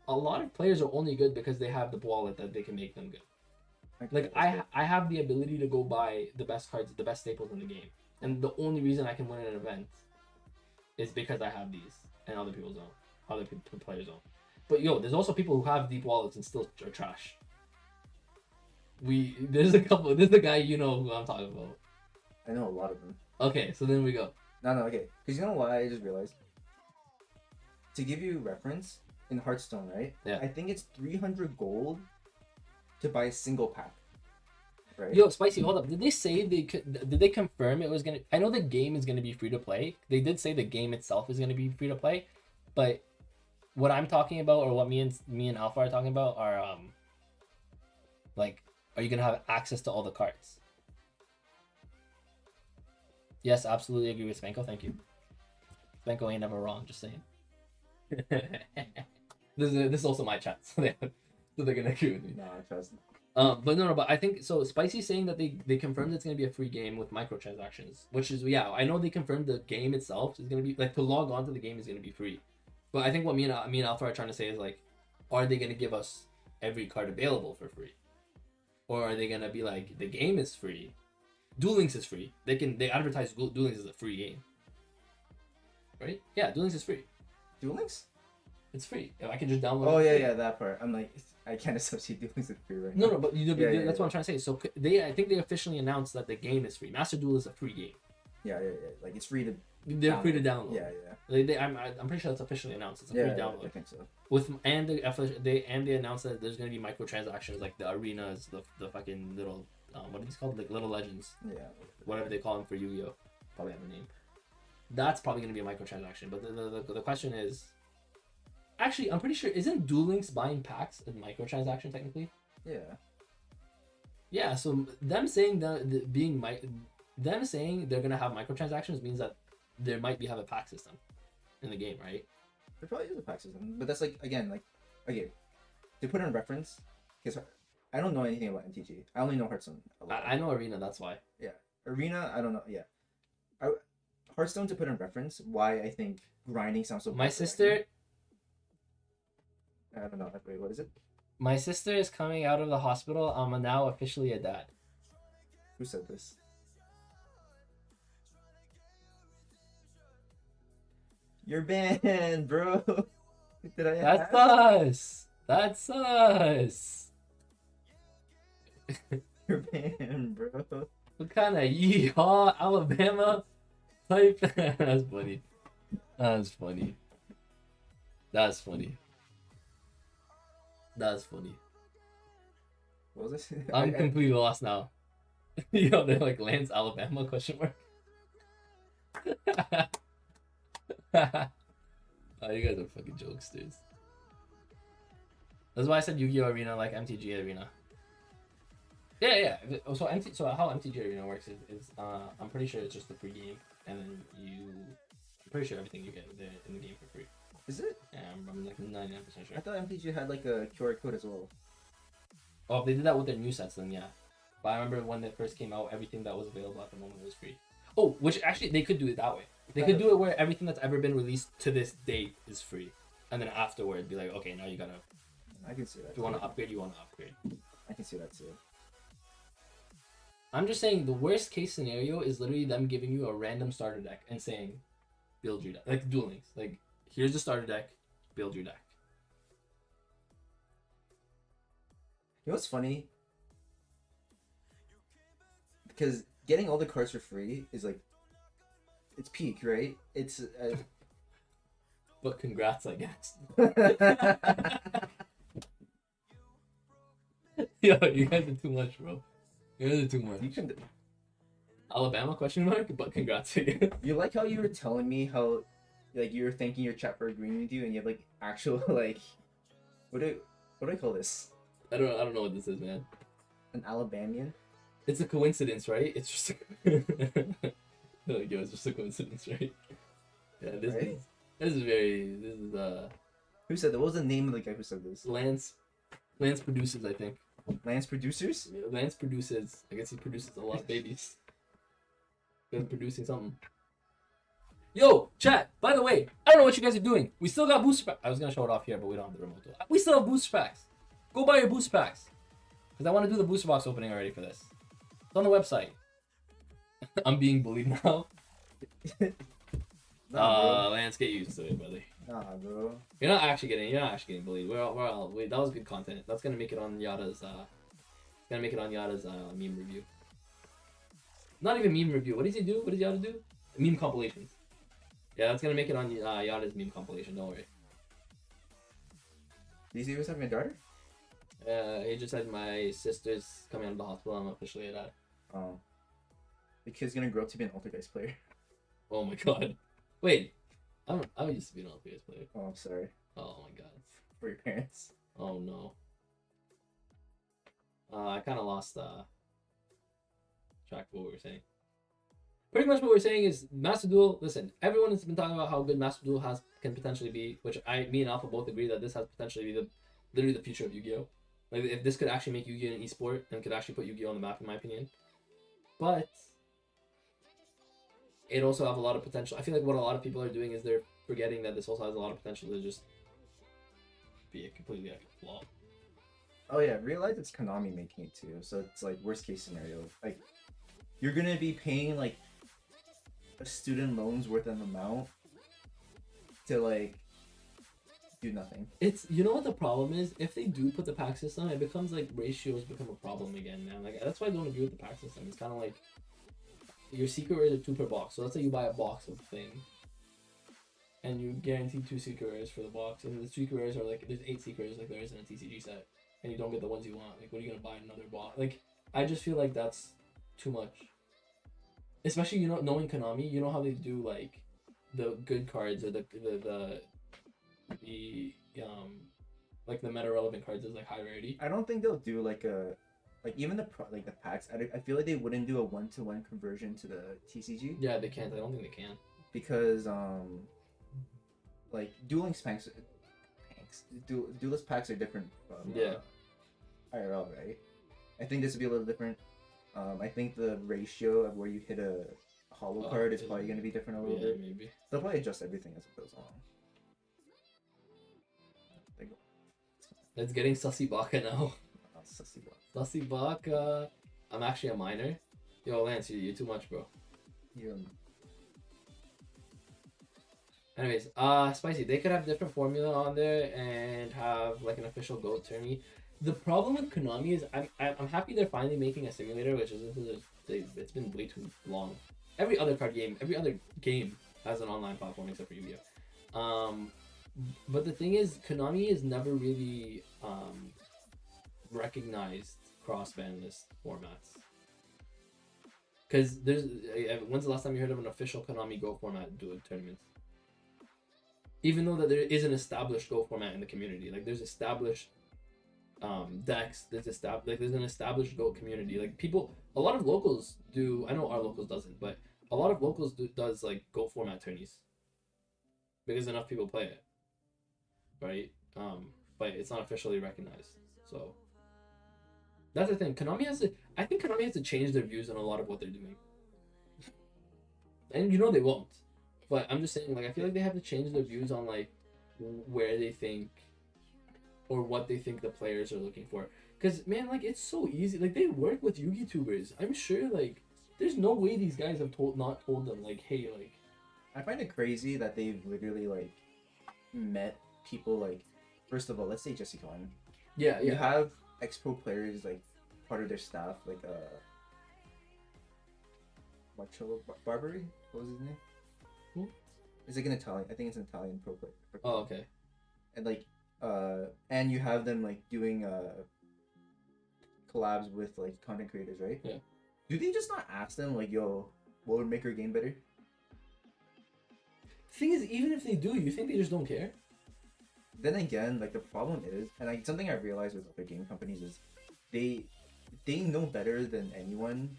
a lot of players are only good because they have the wallet that they can make them good. Like I have the ability to go buy the best cards, the best staples in the game, and the only reason I can win an event is because I have these and other players don't. But yo, there's also people who have deep wallets and still are trash. There's the guy you know who I'm talking about. I know a lot of them. Okay, so then we go. No, okay. Because you know what I just realized? To give you reference, in Hearthstone, right? Yeah. I think it's 300 gold to buy a single pack. Right? Yo, Spicy, hold up. Did they say did they confirm it was gonna? I know the game is gonna be free to play. They did say the game itself is gonna be free to play, but what I'm talking about, or what me and Alpha are talking about, are like, are you gonna have access to all the cards? Yes, absolutely agree with Spanko. Thank you. Spanko ain't never wrong. Just saying. This is also my chat, so they're gonna agree with me. No, I trust. But no, but I think so. Spicy's saying that they confirmed it's gonna be a free game with microtransactions, which is I know they confirmed the game itself is gonna be like to log on to the game is gonna be free. But I think what me and Alpha are trying to say is like, are they gonna give us every card available for free, or are they gonna be like the game is free, Duel Links is free. They advertise Duel Links as a free game, right? Yeah, Duel Links is free. Duel Links? It's free. If I can just download. Oh it. yeah, that part. I'm like, I can't associate Duel Links with free right No, now. no, but that's what I'm trying to say. So I think they officially announced that the game is free. Master Duel is a free game. Yeah. Like it's free to. They're free to download. Yeah. I'm pretty sure it's officially announced. It's a free download. I think so. They announced that there's gonna be microtransactions like the arenas, the fucking little what are these called, like little legends, whatever they call them for Yu-Gi-Oh. Probably have a name. That's probably gonna be a microtransaction. But the question is, actually, I'm pretty sure isn't Duel Links buying packs a microtransaction technically? Yeah. Yeah. So them saying them saying they're gonna have microtransactions means that there might have a pack system in the game, right? There probably is a pack system, but that's like again, like okay, to put in reference, because I don't know anything about MTG. I only know Hearthstone. I know Arena, that's why. Yeah, Arena. I don't know. Yeah, Hearthstone, to put in reference, why I think grinding sounds so. My sister. I don't know. Wait, what is it? My sister is coming out of the hospital. I'm now officially a dad. Who said this? You're banned, bro. Did I? That's us. That's us. You're banned, bro. What kind of yeehaw Alabama type? That's funny. That's funny. That's funny. That's funny. What was this? I'm completely lost now. Yo, they're like Lance, Alabama? Question mark. Oh, you guys are fucking jokesters. That's why I said Yu-Gi-Oh Arena like MTG Arena. Yeah. So how MTG Arena works is I'm pretty sure it's just a free game, and then I'm pretty sure everything you get in the game for free. Is it? Yeah, I'm like 99% sure. I thought MTG had like a QR code as well. Oh, if they did that with their new sets, then yeah. But I remember when they first came out, everything that was available at the moment was free. Oh, which actually they could do it that way. They could do it where everything that's ever been released to this date is free, and then afterward be like, okay, now you gotta. I can see that. If you want to upgrade, you want to upgrade. I can see that too. I'm just saying the worst case scenario is literally them giving you a random starter deck and saying, build your deck, like Duel Links. Like, here's the starter deck, build your deck. You know what's funny? Because getting all the cards for free is like, it's peak, right? It's. But congrats, I guess. Yo, you guys are too much, bro. You guys are too much. You can. Alabama question mark? But congrats again. You like how you were telling me how, like you were thanking your chat for agreeing with you, and you have like actual like, what do I call this? I don't know what this is, man. An Alabamian? It's a coincidence, right? It's just it's just a coincidence, right? Yeah, this is Who said that? What was the name of the guy who said this? Lance produces, I think. Lance Producers? Yeah, Lance produces. I guess he produces a lot of babies. He's producing something. Yo, chat, by the way, I don't know what you guys are doing. We still got booster packs. I was gonna show it off here, but we don't have the remote. We still have booster packs. Go buy your booster packs. Because I want to do the booster box opening already for this. It's on the website. I'm being bullied now. Lance, get used to it, buddy. Nah, bro. You're not actually getting bullied. That was good content. That's gonna make it on Yada's meme review. Not even meme review. What does he do? What does Yada do? Meme compilations. Yeah, that's gonna make it on Yada's meme compilation. Don't worry. These you having a daughter? He just said my sister's coming out of the hospital. I'm officially a dad. Oh. The kid's gonna grow up to be an Altergeist player. Oh my god. Wait. I used to be an Altergeist player. Oh, I'm sorry. Oh my god. For your parents. Oh no. I kind of lost track of what we were saying. Pretty much what we're saying is Master Duel. Listen, everyone has been talking about how good Master Duel can potentially be, which me and Alpha both agree that this has potentially be literally the future of Yu-Gi-Oh. Like if this could actually make Yu-Gi-Oh an esport and could actually put Yu-Gi-Oh on the map, in my opinion. But it also have a lot of potential. I feel like what a lot of people are doing is they're forgetting that this also has a lot of potential to just be a completely flop. Oh yeah, realize it's Konami making it too, so it's like worst case scenario. Like you're gonna be paying like a student loans worth an amount to like do nothing. It's, you know what the problem is? If they do put the pack system, it becomes like ratios become a problem again, man. Like that's why I don't agree with the pack system. It's kind of like your secret rares are 2 per box. So let's say you buy a box of thing, and you guarantee 2 secret rares for the box, and the secret rares are like there's 8 secret rares like there is in a TCG set, and you don't get the ones you want. Like, what are you gonna buy another box? Like, I just feel like that's too much. Especially, you know, knowing Konami, you know how they do like the good cards or the like the meta relevant cards is like high rarity. I don't think they'll do like even the packs. I feel like they wouldn't do a 1-to-1 conversion to the TCG. Yeah, they can't. I don't think they can. Because like dueling duelist packs are different from IRL, right? I think this would be a little different. I think the ratio of where you hit a hollow card is probably going to be different a little bit. Maybe. They'll probably adjust everything as it goes along. It's getting Sussy Baka now. Sussy Sussy Baka. I'm actually a minor. Yo, Lance, you're too much, bro. Yeah. Anyways, Spicy, they could have different formula on there and have like an official GOAT tourney. The problem with Konami is I'm happy they're finally making a simulator, which is it's been way too long. Every other game has an online platform except for Yu-Gi-Oh. But the thing is, Konami has never really recognized cross-ban list formats. Because when's the last time you heard of an official Konami Go format doing tournaments? Even though that there is an established Go format in the community, like there's established decks, there's an established Go community. Like a lot of locals do. I know our locals doesn't, but a lot of locals does like Go format tourneys because enough people play it, right? But it's not officially recognized. So that's the thing. I think Konami has to change their views on a lot of what they're doing, and you know they won't. But I'm just saying, like, I feel like they have to change their views on like where they think or what they think the players are looking for. Because man, like, it's so easy. Like, they work with Yugi tubers. I'm sure like there's no way these guys have not told them like, hey, like. I find it crazy that they've literally like met people like, first of all, let's say Jesse Cohen. Yeah. You have ex-pro players like part of their staff, like Marcello Barbary. What was his name? Who? It's like an Italian. I think it's an Italian pro player. Oh, okay. And like, and you have them like doing collabs with like content creators, right? Yeah. Do they just not ask them like, yo, what would make our game better? The thing is, even if they do, you think they just don't care? Then again, like the problem is, and like something I realized with other game companies is, they know better than anyone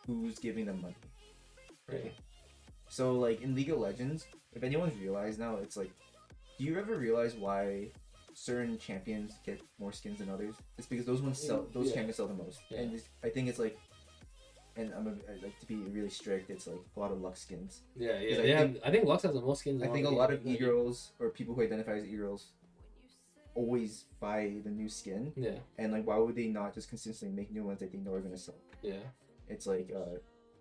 who's giving them money, right? So like in League of Legends, if anyone's realized now, it's like, do you ever realize why certain champions get more skins than others? It's because those champions sell the most. Yeah. And I think it's like, and I like to be really strict, it's like a lot of Lux skins. Yeah. I think Lux has the most skins. I think a lot of e-girls or people who identify as e-girls always buy the new skin. Yeah. And like, why would they not just consistently make new ones that they know are gonna sell? Yeah. It's like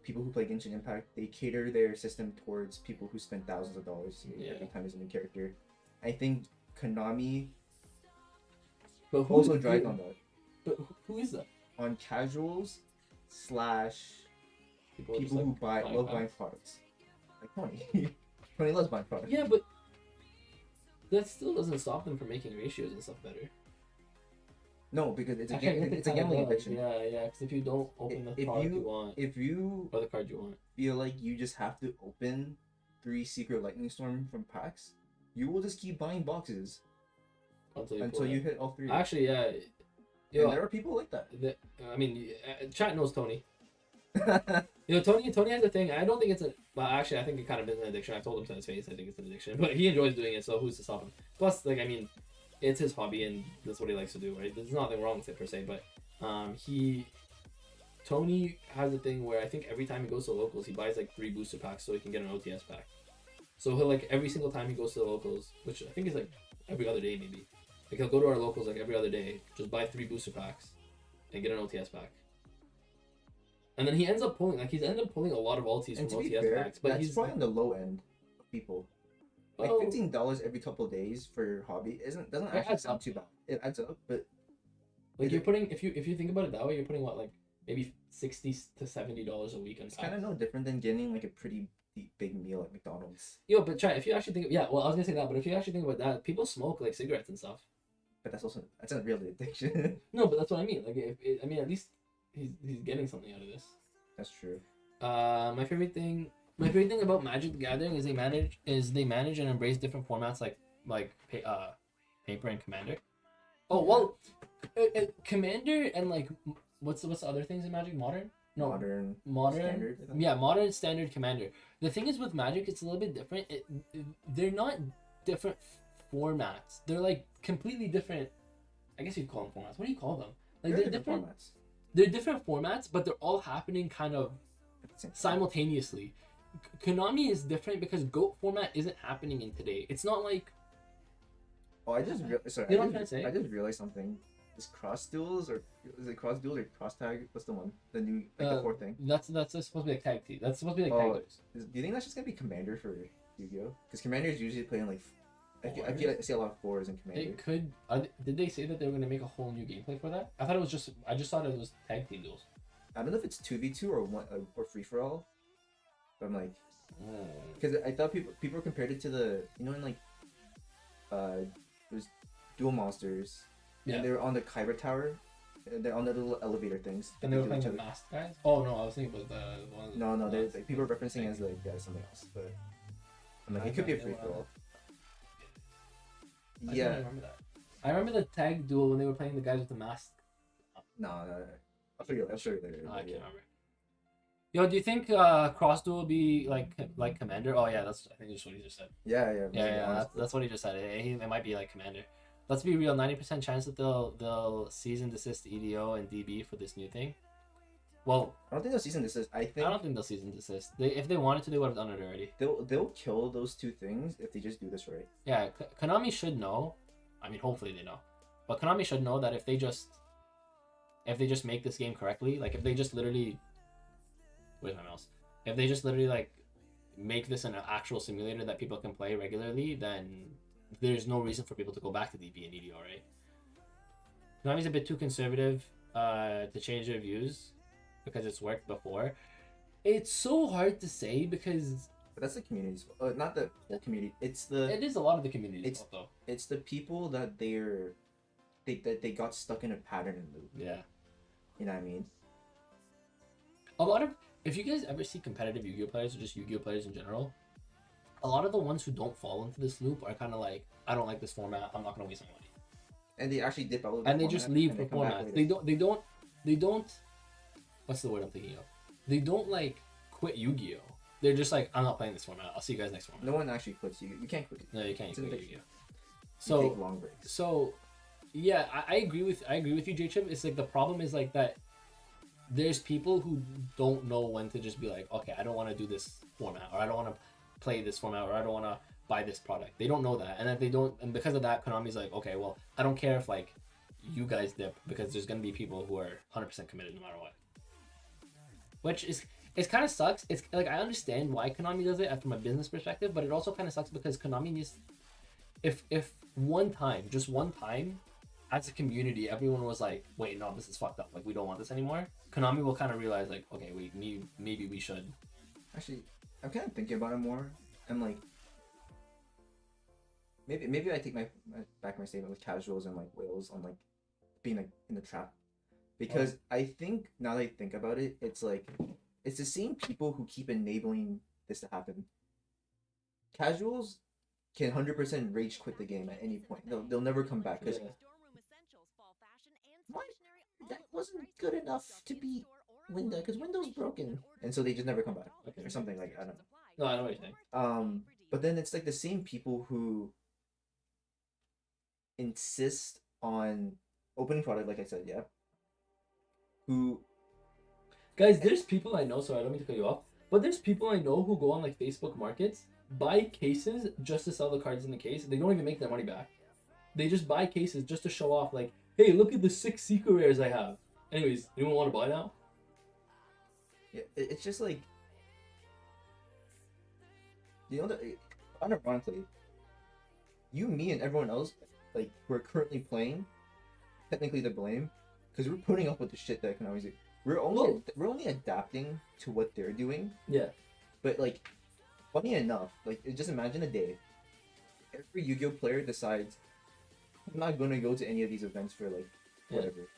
people who play Genshin Impact, they cater their system towards people who spend thousands of dollars every time there's a new character. I think Konami also drives on that. But who is that? On casuals / people just, who love buying products. Like Tony. Tony loves buying products. Yeah, but that still doesn't stop them from making ratios and stuff better. No, because it's a It's gambling addiction. Yeah, because if you don't open the card you want, if you or the card you want, feel like you just have to open 3 secret lightning storm from packs, you will just keep buying boxes until you hit all 3. Actually, yeah, Yo, And there are people like that. I mean, chat knows Tony. Tony has a thing. I don't think it's a. Well, actually, I think it kind of is an addiction. I've told him to his face. I think it's an addiction, but he enjoys doing it. So who's to stop him? Plus, like, I mean, it's his hobby and that's what he likes to do, right? There's nothing wrong with it per se, but Tony has a thing where I think every time he goes to locals, he buys like 3 booster packs so he can get an OTS pack. So he'll like every single time he goes to the locals, which I think is like every other day maybe. Like he'll go to our locals like every other day, just buy 3 booster packs, and get an OTS pack. And then he ends up pulling a lot of ultis And from to be OTS fair, packs. But that's he's probably on the low end of people. Like Oh. $15 every couple of days for your hobby doesn't It actually adds sound up. too bad. It adds up, but like you're putting if you think about it that way, you're putting what like maybe $60 to $70 a week on it's packs. kind of no different than getting like a pretty big meal at McDonald's. Yo, but try if you actually think I was gonna say that, but if you actually think about that, people smoke like cigarettes and stuff. But that's not really addiction. No, but that's what I mean. Like I mean at least he's getting something out of this. That's true. My favorite thing about Magic the Gathering is they manage and embrace different formats like paper and Commander. Oh well, Commander and like what's the other things in Magic? Modern? No, Modern. Standard. I think. Yeah, modern, standard, Commander. The thing is with Magic, it's a little bit different. They're not different formats. They're like completely different. I guess you'd call them formats. What do you call them? Like They're they're different different. formats. They're different formats, but they're all happening kind of At the same time. simultaneously. Konami is different because GOAT format isn't happening in today. It's not like Oh, I just sorry. You know what I'm trying to say? I just realized something. Is cross duels or cross tag? What's the one? The new the fourth thing. that's supposed to be like tag team. That's supposed to be like tag Oh, duels. do you think that's just gonna be Commander for Yu-Gi-Oh? Because Commander is usually playing like. I see a lot of 4s in Commander. It could. Did they say that they were gonna make a whole new gameplay for that? I thought it was just. I just thought it was tag team duels. I don't know if it's 2v2 or one or free for all. But I'm like, because I thought people compared it to the in like, there's Duel Monsters. Yeah. And they were on the Kyber Tower. And they're on the little elevator things. And they were do playing each the other. masked guys. Oh no, I was thinking about the one. No, there's like people are referencing as like something else, but I'm like it could be a free for all. I Yeah. don't remember that. I remember the tag duel when they were playing the guys with the mask. No. I'll show you later. I can't remember. Yo, do you think cross duel will be like Commander? Oh yeah, that's I think that's what he just said. Yeah. That's what he just said. It might be like Commander. Let's be real. 90% chance that they'll cease and desist EDO and DB for this new thing. Well, I don't think they'll cease and desist. I I don't think they'll cease and desist. If they wanted to, they would have done it already. they'll kill those two things if they just do this right. Yeah, Konami should know. I mean, hopefully they know, but Konami should know that if they just make this game correctly, like if they just literally, where's my mouse? If they just literally like make this an actual simulator that people can play regularly, then there's no reason for people to go back to DB and EDO, right? Konami's a bit too conservative to change their views because it's worked before. It's so hard to say because But that's the community's fault. Not the whole community. It's the it is a lot of the community's fault, though. it's the people that they got stuck in a pattern and loop. Yeah. You know what I mean? A lot of if you guys ever see competitive Yu-Gi-Oh players or just Yu-Gi-Oh players in general, a lot of the ones who don't fall into this loop are kind of like, I don't like this format. I'm not gonna waste my money, And they actually dip out of the and they just leave and the they come back format. later. They don't. What's the word I'm thinking of? They don't like quit Yu-Gi-Oh. They're just like, I'm not playing this format. I'll see you guys next format. No one actually quits you. You can't quit it. No, you can't It's quit an Yu-Gi-Oh. You take So long breaks. So, yeah, I agree with you, J-Chip. It's like the problem is like that. There's people who don't know when to just be like, okay, I don't want to do this format, or I don't want to play this format, or I don't want to buy this product. They don't know that, and if they don't, and because of that, Konami's like, okay, well, I don't care if like you guys dip because there's gonna be people who are 100% committed no matter what. Which is it kind of sucks. It's like I understand why Konami does it from a business perspective, but it also kind of sucks because Konami needs if just one time as a community everyone was like, wait, no, this is fucked up, like we don't want this anymore, Konami will kind of realize like, okay, wait, maybe we should. Actually, I'm kind of thinking about it more. I'm like, maybe I take my back my statement with casuals and like whales on like being like in the trap, because I think now that I think about it, it's like it's the same people who keep enabling this to happen. Casuals can 100% rage quit the game at any point. They'll never come back because Yeah. Storeroom essentials, fall fashion, and What? stationery deck wasn't good enough to beat Winda because Windows broken, and so they just never come back Okay. or something like I don't No, I know what you're saying. know. But then it's like the same people who insist on opening product, like I said, yeah. Who Guys, there's people I know. Sorry, I don't mean to cut you off, but there's people I know who go on like Facebook Markets, buy cases just to sell the cards in the case. They don't even make their money back. They just buy cases just to show off, like, hey, look at the 6 secret rares I have. Anyways, anyone want to buy now? yeah, it's just like unironically, you, me, and everyone else like who are currently playing, technically to blame, because we're putting up with the shit that Konami's do. We're only adapting to what they're doing. Yeah. But like, funny enough, like just imagine a day, every Yu-Gi-Oh player decides, I'm not gonna go to any of these events for like whatever.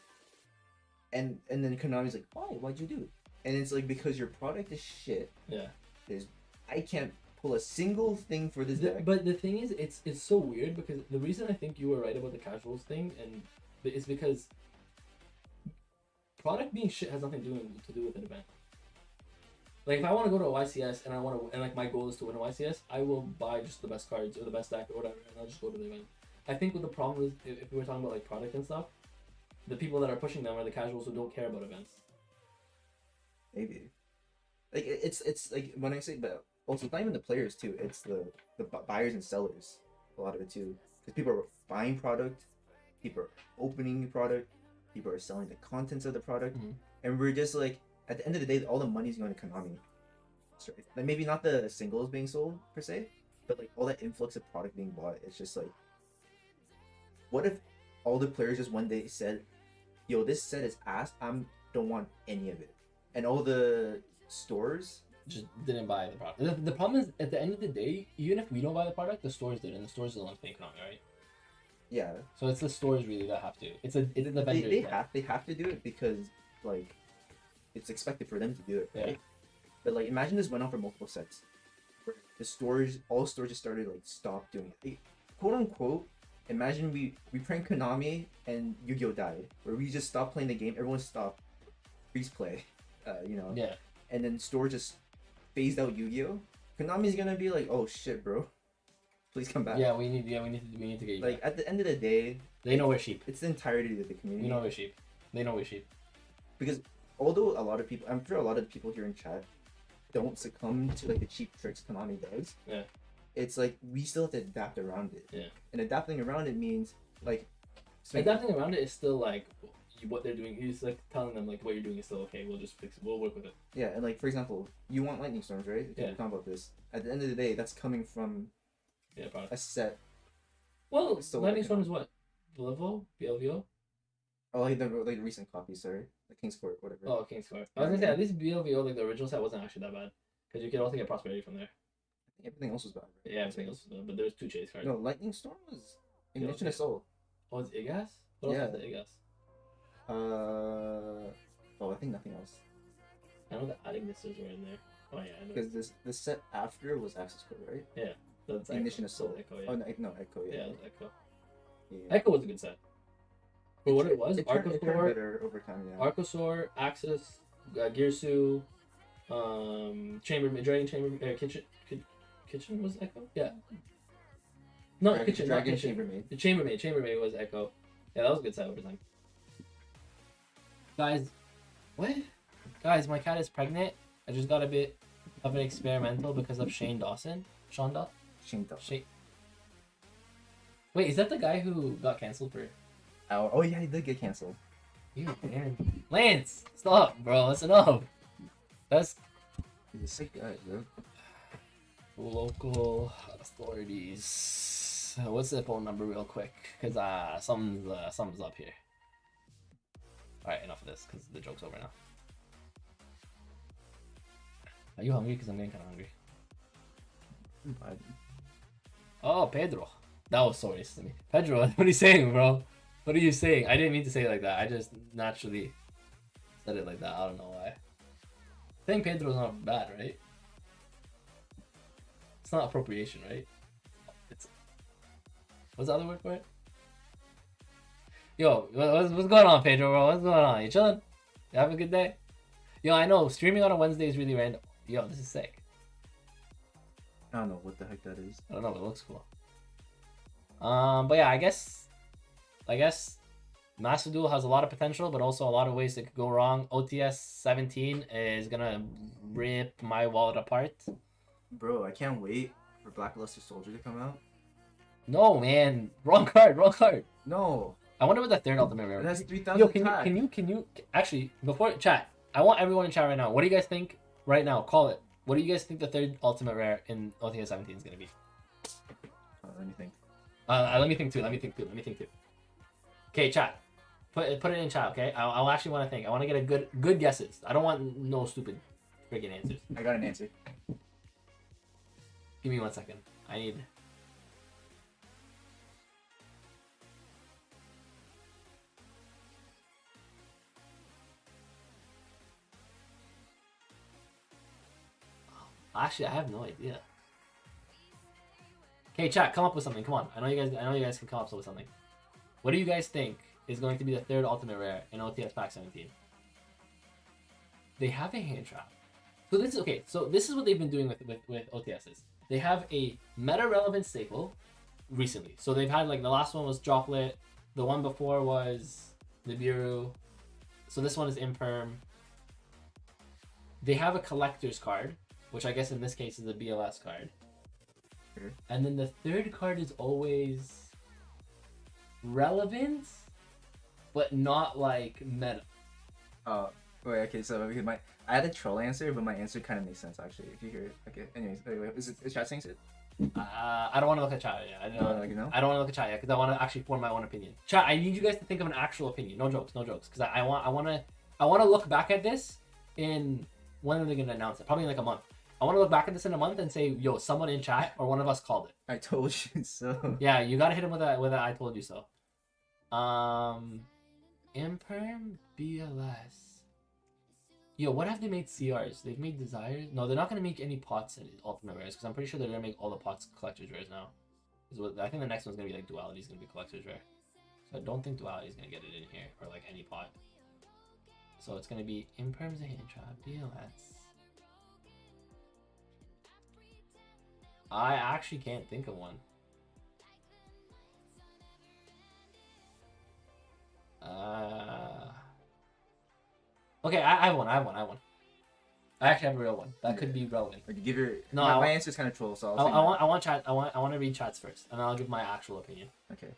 And then Konami's like, why? Why'd you do it? And it's like because your product is shit. Yeah. I can't pull a single thing for this deck. But the thing is, it's so weird because the reason I think you were right about the casuals thing and is because product being shit has nothing to do with an event. Like if I want to go to a YCS and like my goal is to win a YCS, I will buy just the best cards or the best deck or whatever, and I'll just go to the event. I think what the problem is, if we were talking about like product and stuff, the people that are pushing them are the casuals who don't care about events. Maybe. Like it's like when I say, but also it's not even the players too. It's the buyers and sellers. A lot of it too, because people are buying product, people are opening the product, people are selling the contents of the product, and we're just like at the end of the day, all the money's going to Konami. So, like maybe not the singles being sold per se, but like all that influx of product being bought. It's just like, what if all the players just one day said, "Yo, this set is ass. Don't want any of it," and all the stores just didn't buy the product. The problem is, at the end of the day, even if we don't buy the product, the stores did, and the stores are the ones paying Konami, right? Yeah. So it's the stores really that have to. It's the vendors. They have to do it because like it's expected for them to do it, right? Yeah. But like imagine this went on for multiple sets, where all stores just started like stop doing it. Like, quote unquote. Imagine we prank Konami and Yu-Gi-Oh died, where we just stopped playing the game. Everyone stopped freeze play, you know. Yeah. And then store just phased out Yu-Gi-Oh. Konami's gonna be like, oh shit, bro, please come back. Yeah, we need to get you like back. at the end of the day, They know we're sheep. it's the entirety of the community. We know we're sheep. They know we're sheep. Because although a lot of people, I'm sure a lot of people here in chat don't succumb to like the cheap tricks Konami does. Yeah. It's like we still have to adapt around it. Yeah. And adapting around it means like Adapting around it is still like what they're doing. He's like telling them like what you're doing is still okay. We'll just fix it. We'll work with it. Yeah, and like for example, you want lightning storms, right? Yeah. We're talking about this. At the end of the day, that's coming from Product. a set. Well, Still Lightning working Storm is what? Level? BLVO? Oh, like the recent copy, sorry, the King's Court, whatever. Oh, King's Court. I was gonna say at least BLVO, like the original set, wasn't actually that bad because you could also get prosperity from there. I think everything else was bad. Right? Yeah, everything else was bad, but there's 2 chase cards. No, lightning storm was Ignition okay. Assault. Oh, it's Igas? What Yeah. else is the Igas? Oh, I think nothing else. I know the adding missiles were in there. Oh yeah, I know. Because the set after was Access Code, right? That's Ignition Echo. Assault. Echo, yeah. Oh no, Echo. Yeah. Yeah, it was Echo. Yeah. Echo was a good set. For what it was, it turned Arcosaur, better over time. Yeah. Arcosaur, Axis, Gearsu, Dragon Chamber, Kitchen was Echo? Yeah. No, Kitchen, not Dragon Kitchen. Chambermaid. The Chambermaid was Echo. Yeah, that was a good set over time. Guys, what? Guys, my cat is pregnant. I just got a bit of an experimental because of Shane Dawson. Sean Dawson? Shinto. Wait, is that the guy who got canceled for? Oh yeah, he did get canceled. You man. Lance, stop, bro. That's enough. That's He's a sick guy, bro. local authorities. What's the phone number, real quick? Cause something's up here. All right, enough of this, cause the joke's over now. Are you hungry? Cause I'm getting kind of hungry. Oh, Pedro. That was so racist to me. Pedro, what are you saying, bro? What are you saying? I didn't mean to say it like that. I just naturally said it like that. I don't know why. Saying Pedro is not bad, right? It's not appropriation, right? It's... What's the other word for it? Yo, what's going on, Pedro, bro? What's going on? You chilling? You have a good day? Yo, I know streaming on a Wednesday is really random. Yo, this is sick. I don't know what the heck that is. I don't know, but it looks cool. But yeah, I guess Master Duel has a lot of potential, but also a lot of ways it could go wrong. OTS 17 is gonna rip my wallet apart. Bro, I can't wait for Blackluster Soldier to come out. No, man, wrong card, wrong card. No, I wonder what the third ultimate rare it has is. 3,000 Yo, attack. can you actually before chat? I want everyone in chat right now. What do you guys think right now? Call it. What do you guys think the third ultimate rare in OTS 17 is gonna be? Let me think. Let me think too. Okay, chat. Put it in chat. Okay, I'll actually want to think. I want to get a good guesses. I don't want no stupid freaking answers. I got an answer. Give me 1 second. I need. Actually, I have no idea. Okay, chat, come up with something. Come on. I know you guys can come up with something. What do you guys think is going to be the third ultimate rare in OTS Pack 17? They have a hand trap. So this is okay. So this is what they've been doing with OTSs. They have a meta relevant staple recently. So they've had like the last one was Droplet. The one before was Nibiru. So this one is Imperm. They have a collector's card, which I guess in this case is a BLS card. Okay. And then the third card is always relevant, but not like meta. Wait, okay, so because I had a troll answer, but my answer kind of makes sense actually. If you hear it, okay. Anyways, wait, is chat saying it? I don't want to look at chat yet. I don't want to look at chat yet because I want to actually form my own opinion. Chat, I need you guys to think of an actual opinion. No jokes, because I want to look back at this in when are they gonna announce it? Probably in like a month. I want to look back at this in a month and say, yo, someone in chat or one of us called it. I told you so. Yeah, you gotta hit him with a I told you so. Imperm BLS. Yo, what have they made CRs? They've made Desires? No, they're not gonna make any pots in Ultimate Rares because I'm pretty sure they're gonna make all the pots Collector's Rares now. I think the next one's gonna be like Duality is gonna be Collector's Rare. So I don't think Duality is gonna get it in here or like any pot. So it's gonna be Imperm's a hand trap, BLS. I actually can't think of one. Okay, I have one. I actually have a real one. That could be relevant. Okay, give your. No, my answer's kind of troll, so I want chat. I want to read chats first, and then I'll give my actual opinion. Okay.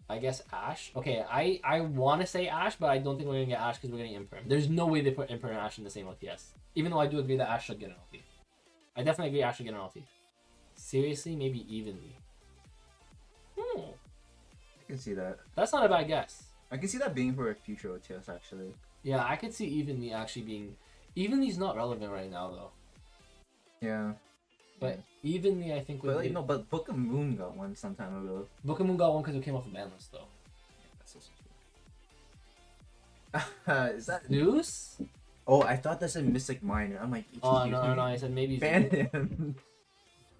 I guess Ash. Okay, I want to say Ash, but I don't think we're gonna get Ash because we're getting Imperm. There's no way they put Imperm and Ash in the same OTS. Even though I do agree that Ash should get an LT. I definitely agree Ash should get an LT. Seriously, maybe evenly. I can see that. That's not a bad guess. I can see that being for a future OTS actually. Yeah, I could see evenly actually being. Evenly's not relevant right now though. Yeah. But evenly, I think. But like, no, but Book of Moon got one some time ago. Book of Moon got one because it came off the ban list though. That's also true. Is that Zeus? Oh, I thought that said Mystic Miner. I'm like, Oh no! I said maybe ban him.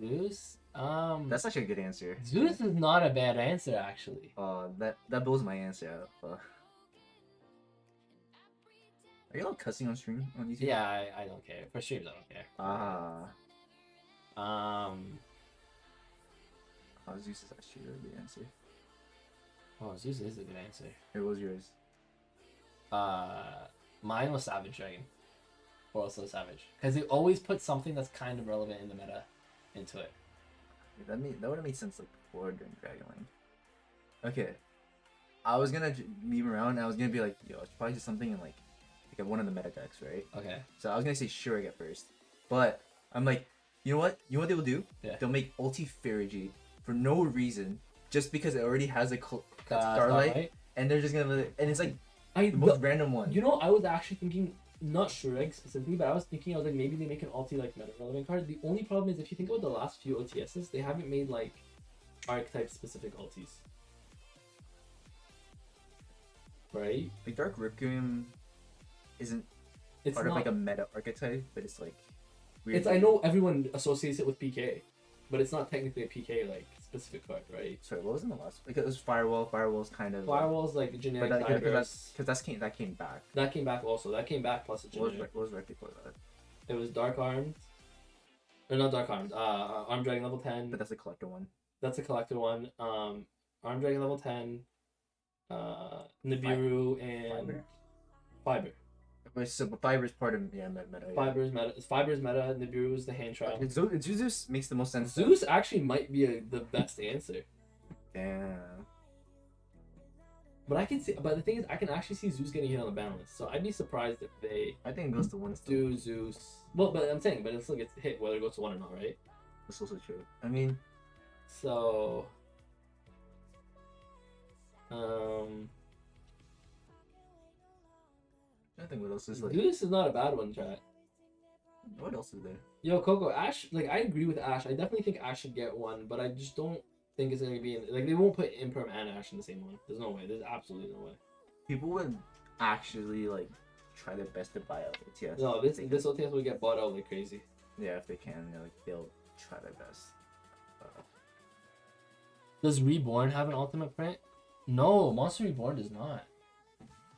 Zeus. That's actually a good answer. Zeus is not a bad answer actually. That blows my answer out. Are you all cussing on stream on YouTube? Yeah, I don't care. For streams, I don't care. Zeus is actually a good answer. Oh, Zeus is a good answer. It was yours. Mine was Savage Dragon. Or also Savage. Because they always put something that's kind of relevant in the meta into it. That would have made sense like before during Dragonland. Okay. I was gonna meme around and I was gonna be like, yo, it's probably just something in like one of the meta decks, right? Okay. So I was gonna say Shuriken at first. But I'm like, you know what? You know what they will do? Yeah. They'll make Ulti Ferigi for no reason, just because it already has a Starlight, and they're just gonna and it's like the most random one. You know, I was actually thinking not Shureg specifically, but I was like maybe they make an ulti like meta relevant card. The only problem is if you think about the last few OTSs, they haven't made like archetype specific ultis. Right? Like Dark Requiem isn't part of like a meta archetype, but it's like weird. I know everyone associates it with PK, but it's not technically a PK like specific card, right? Sorry, what was in the last? Because it was Firewall. Firewall's kind of. Firewall's like generic But tigers. because that came back. That came back also. That came back plus a generic. What was right before that? It was Dark Arms. Or not Dark Arms. Arm Dragon level 10. But that's a collector one. That's a collector one. Arm Dragon level 10. Nibiru and Fiber. Wait, so Fiber is part of meta. Yeah. Fiber's meta. Fiber's meta. Nibiru is the hand trap. Zeus makes the most sense. Zeus actually might be the best answer. Damn. But I can see. But the thing is, I can actually see Zeus getting hit on the ban list. So I'd be surprised if they I think it goes to one still. do Zeus. Well, but I'm saying, but it still gets hit whether it goes to one or not, right? That's also true. I mean, So, I think what else is like. Zeus is not a bad one, chat. What else is there? Yo, Coco, Ash. Like, I agree with Ash. I definitely think Ash should get one, but I just don't think it's gonna be in. Like, they won't put Imperm and Ash in the same one. There's no way. There's absolutely no way. People would actually like try their best to buy out OTS. No, this OTS will get bought out like crazy. Yeah, if they can, they'll try their best. Does Reborn have an ultimate print? No, Monster Reborn does not.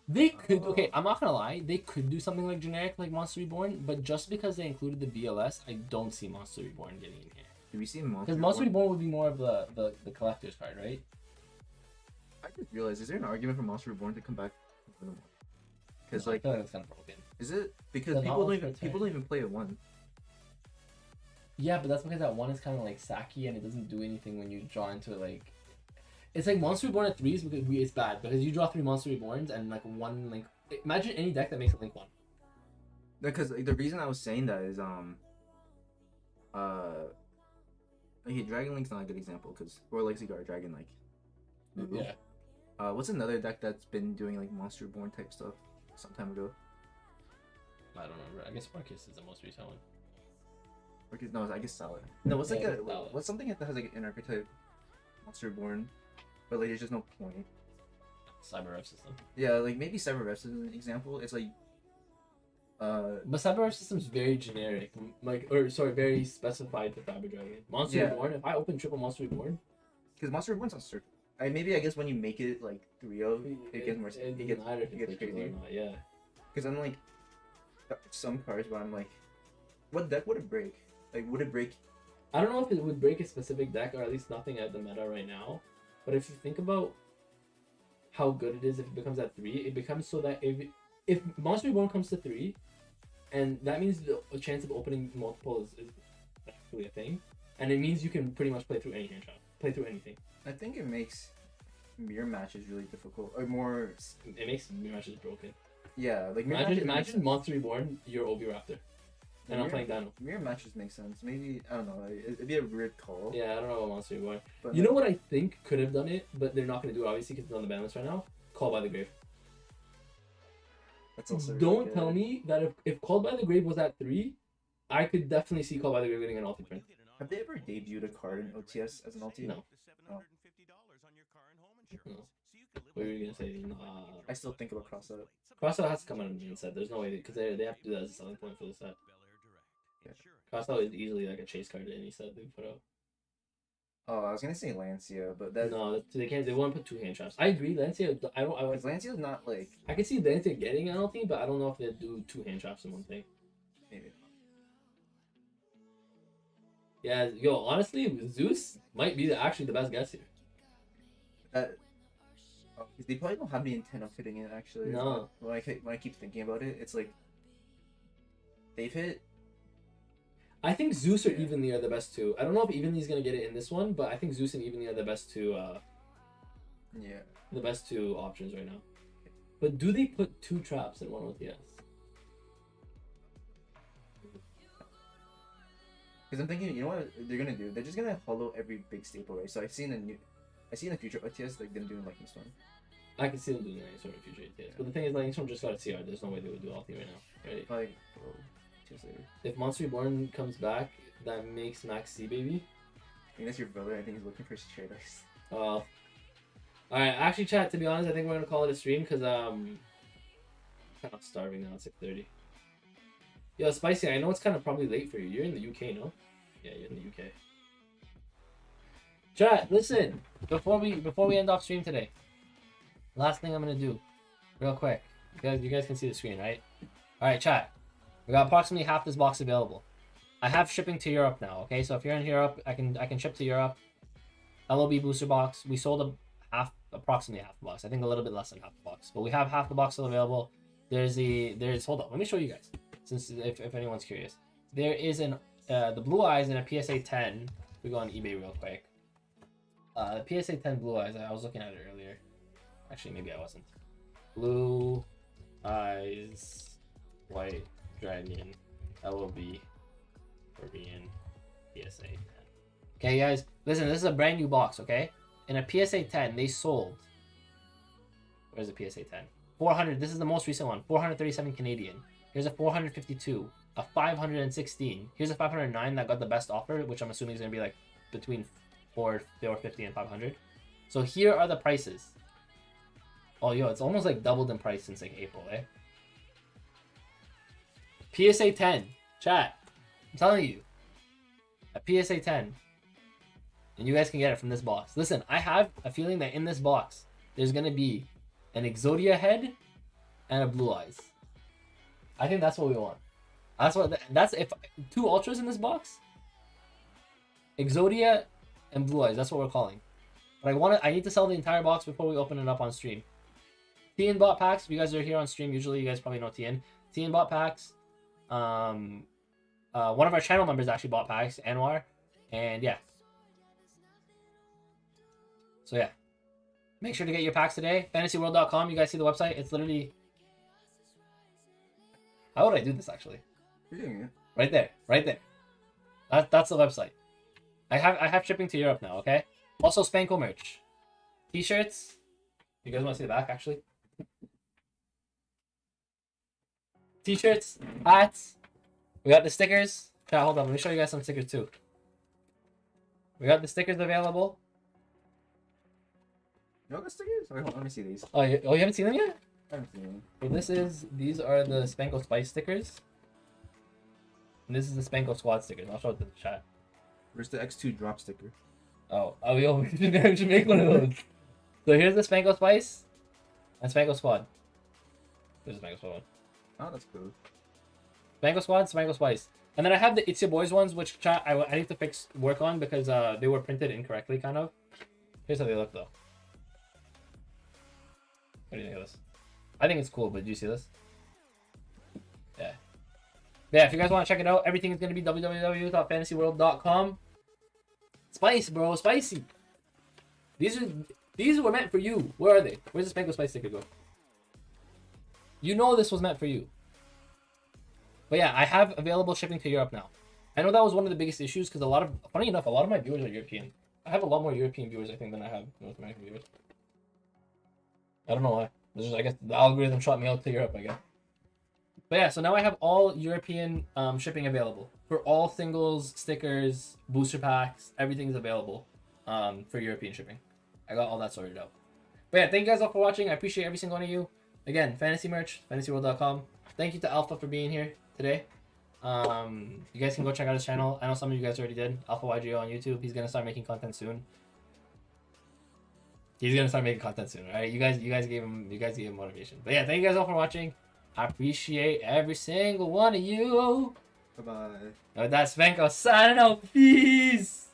They could, okay, I'm not gonna lie, they could do something like generic like Monster Reborn, but just because they included the BLS, I don't see Monster Reborn getting in here. Do we see Monster? Because Monster Reborn would be more of the collector's card, right? I just realized, is there an argument for Monster Reborn to come back? Because No, I like, feel like that's kind of broken. is it because The people novel's don't return. even play it one? Yeah, but that's because that one is kind of like sacky and it doesn't do anything when you draw into it. Like, it's like Monster Reborn at 3 is because it's bad because you draw 3 Monster Reborns and like one link. Imagine any deck that makes a link 1. Because like, the reason I was saying that is okay, Dragon Link's not a good example because or like Cigar Dragon like. Yeah. What's another deck that's been doing like Monster Reborn type stuff some time ago? I don't remember. I guess Marcus is the most recent one. Okay, no, I guess Salad. No, what's like Yeah, a Salad. what's something that has like an archetype Monster Reborn, but like there's just no point. Cyber Rev system. Yeah, like maybe Cyber Reps is an example. It's like But Cyber Rev system's very generic. Like, or sorry, very specified to Cyber Dragon. Monster Yeah. Reborn, if I open triple Monster Reborn, because Monster Reborn's on circle. I guess when you make it like 3 of, it gets more. It gets matter if it's triple or crazier. not, yeah. Because I'm like some cards where I'm like, what deck would it break? Like, would it break? I don't know if it would break a specific deck or at least nothing at the meta right now. But if you think about how good it is if it becomes at 3, it becomes so that if Monster Reborn comes to 3, and that means the chance of opening multiple is actually a thing, and it means you can pretty much play through any hand trap, play through anything. I think it makes mirror matches really difficult or more. It makes mirror matches broken. Yeah, like mirror matches make Imagine sense. Monster Reborn, you're Obi Raptor, and I'm playing Dino. Mirror matches make sense. Maybe I don't know. It'd be a weird call. Yeah, I don't know about Monster Reborn. But You know what I think could have done it, but they're not going to do it obviously because it's on the ban list right now? Call by the Grave. That's also really Don't good. tell me that if Called by the Grave was at 3, I could definitely see Called by the Grave getting an ulti print. Have they ever debuted a card in OTS as an ulti? No. Oh. No. What were you gonna say? I still think about Crossout. Crossout has to come out in the main set. There's no way because they have to do that as a selling point for the set. Yeah. Crossout is easily like a chase card in any set they put out. Oh, I was gonna say Lancia, but that No, they can't. They won't put 2 hand traps. I agree. Lancia. because Lancia's not like I could see Lancia getting an ulti, but I don't know if they do 2 hand traps in one thing. maybe. Yeah, yo, honestly, Zeus might be actually the best guess here. That. Oh, 'cause they probably don't have the intent of hitting it actually. No. When I keep thinking about it, it's like they've hit. I think Zeus or Evenly are the best 2. I don't know if Evenly's gonna get it in this one, but I think Zeus and Evenly are the best 2. Yeah. The best 2 options right now. But do they put 2 traps in one OTS? Because I'm thinking, you know what they're gonna do? They're just gonna follow every big staple, right? So I see in the future OTS like them doing Lightning Storm. I can see them doing Lightning Storm in future ATS. But the thing is, Lightning Storm just got a CR. There's no way they would do ulti right now. Right? Like, oh, just later. If Monster Reborn comes back, that makes Max C baby. I think that's your brother. I think he's looking for straight ice. Alright, actually, chat. To be honest, I think we're gonna call it a stream because I'm kind of starving now. It's 6:30. Yo, Spicy. I know it's kind of probably late for you. You're in the UK, no? Yeah, you're in the UK. Chat, listen. Before we end off stream today, last thing I'm gonna do, real quick. You guys can see the screen, right? All right, chat. We got approximately half this box available. I have shipping to Europe now. Okay, so if you're in Europe, I can ship to Europe. LOB booster box. We sold approximately half the box. I think a little bit less than half the box, but we have half the box still available. There's hold on. Let me show you guys, since if anyone's curious. There is the Blue Eyes in a PSA 10. We go on eBay real quick. The PSA 10 Blue Eyes. I was looking at it earlier. Actually, maybe I wasn't. Blue Eyes, White Dragon, LOB, Korean, PSA 10. Okay, guys, listen. This is a brand new box. Okay, in a PSA 10, they sold. Where's the PSA 10? 400. This is the most recent one. 437 Canadian. Here's a 452. A 516. Here's a 509 that got the best offer, which I'm assuming is gonna be like between 450 and 500. So here are the prices. Oh, yo, it's almost like doubled in price since like April, eh? PSA 10, chat. I'm telling you, a PSA 10, and you guys can get it from this box. Listen, I have a feeling that in this box there's gonna be an Exodia head and a Blue Eyes. I think that's what we want. That's if 2 ultras in this box. Exodia and Blue Eyes. That's what we're calling. But I need to sell the entire box before we open it up on stream. TN bot packs. If you guys are here on stream, usually you guys probably know TN. TN bot packs. One of our channel members actually bought packs, Anwar, and yeah. So yeah, make sure to get your packs today. FantasyWorld.com. You guys see the website? It's literally. How would I do this actually? You're doing it. Right there, right there. That's the website. I have shipping to Europe now. Okay. Also Spanko merch, t-shirts. You guys want to see the back actually? T-shirts, hats. We got the stickers. Chat, hold on. Let me show you guys some stickers too. We got the stickers available. You know the stickers? Wait, hold on, let me see these. Oh, you haven't seen them yet? I haven't seen them. So these are the Spanko Spice stickers. And this is the Spanko Squad stickers. I'll show it to the chat. Where's the X2 drop sticker? We should make one of those. So here's the Spanko Spice and Spanko Squad. There's the Spanko Squad one. Oh, that's cool. Spanko Squad, Spanko Spice. And then I have the It's Your Boys ones, which chat I need to work on because they were printed incorrectly, kind of. Here's how they look, though. What do you think of this? I think it's cool, but do you see this? Yeah. Yeah, if you guys want to check it out, everything is going to be www.fantasyworld.com. Spice, bro. Spicy. These were meant for you. Where are they? Where's the Spanko Spice sticker go? You know this was meant for you. But yeah, I have available shipping to Europe now. I know that was one of the biggest issues because funny enough, a lot of my viewers are European. I have a lot more European viewers, I think, than I have North American viewers. I don't know why. I guess the algorithm shot me out to Europe, I guess. But yeah, so now I have all European shipping available. For all singles, stickers, booster packs, everything's available for European shipping. I got all that sorted out. But yeah, thank you guys all for watching. I appreciate every single one of you. Again, fantasy merch, fantasyworld.com. Thank you to Alpha for being here today. You guys can go check out his channel. I know some of you guys already did. AlphaYGO on YouTube. He's gonna start making content soon. Alright? You guys gave him motivation. But yeah, thank you guys all for watching. I appreciate every single one of you. Bye bye. That's Spanko signing out. Peace.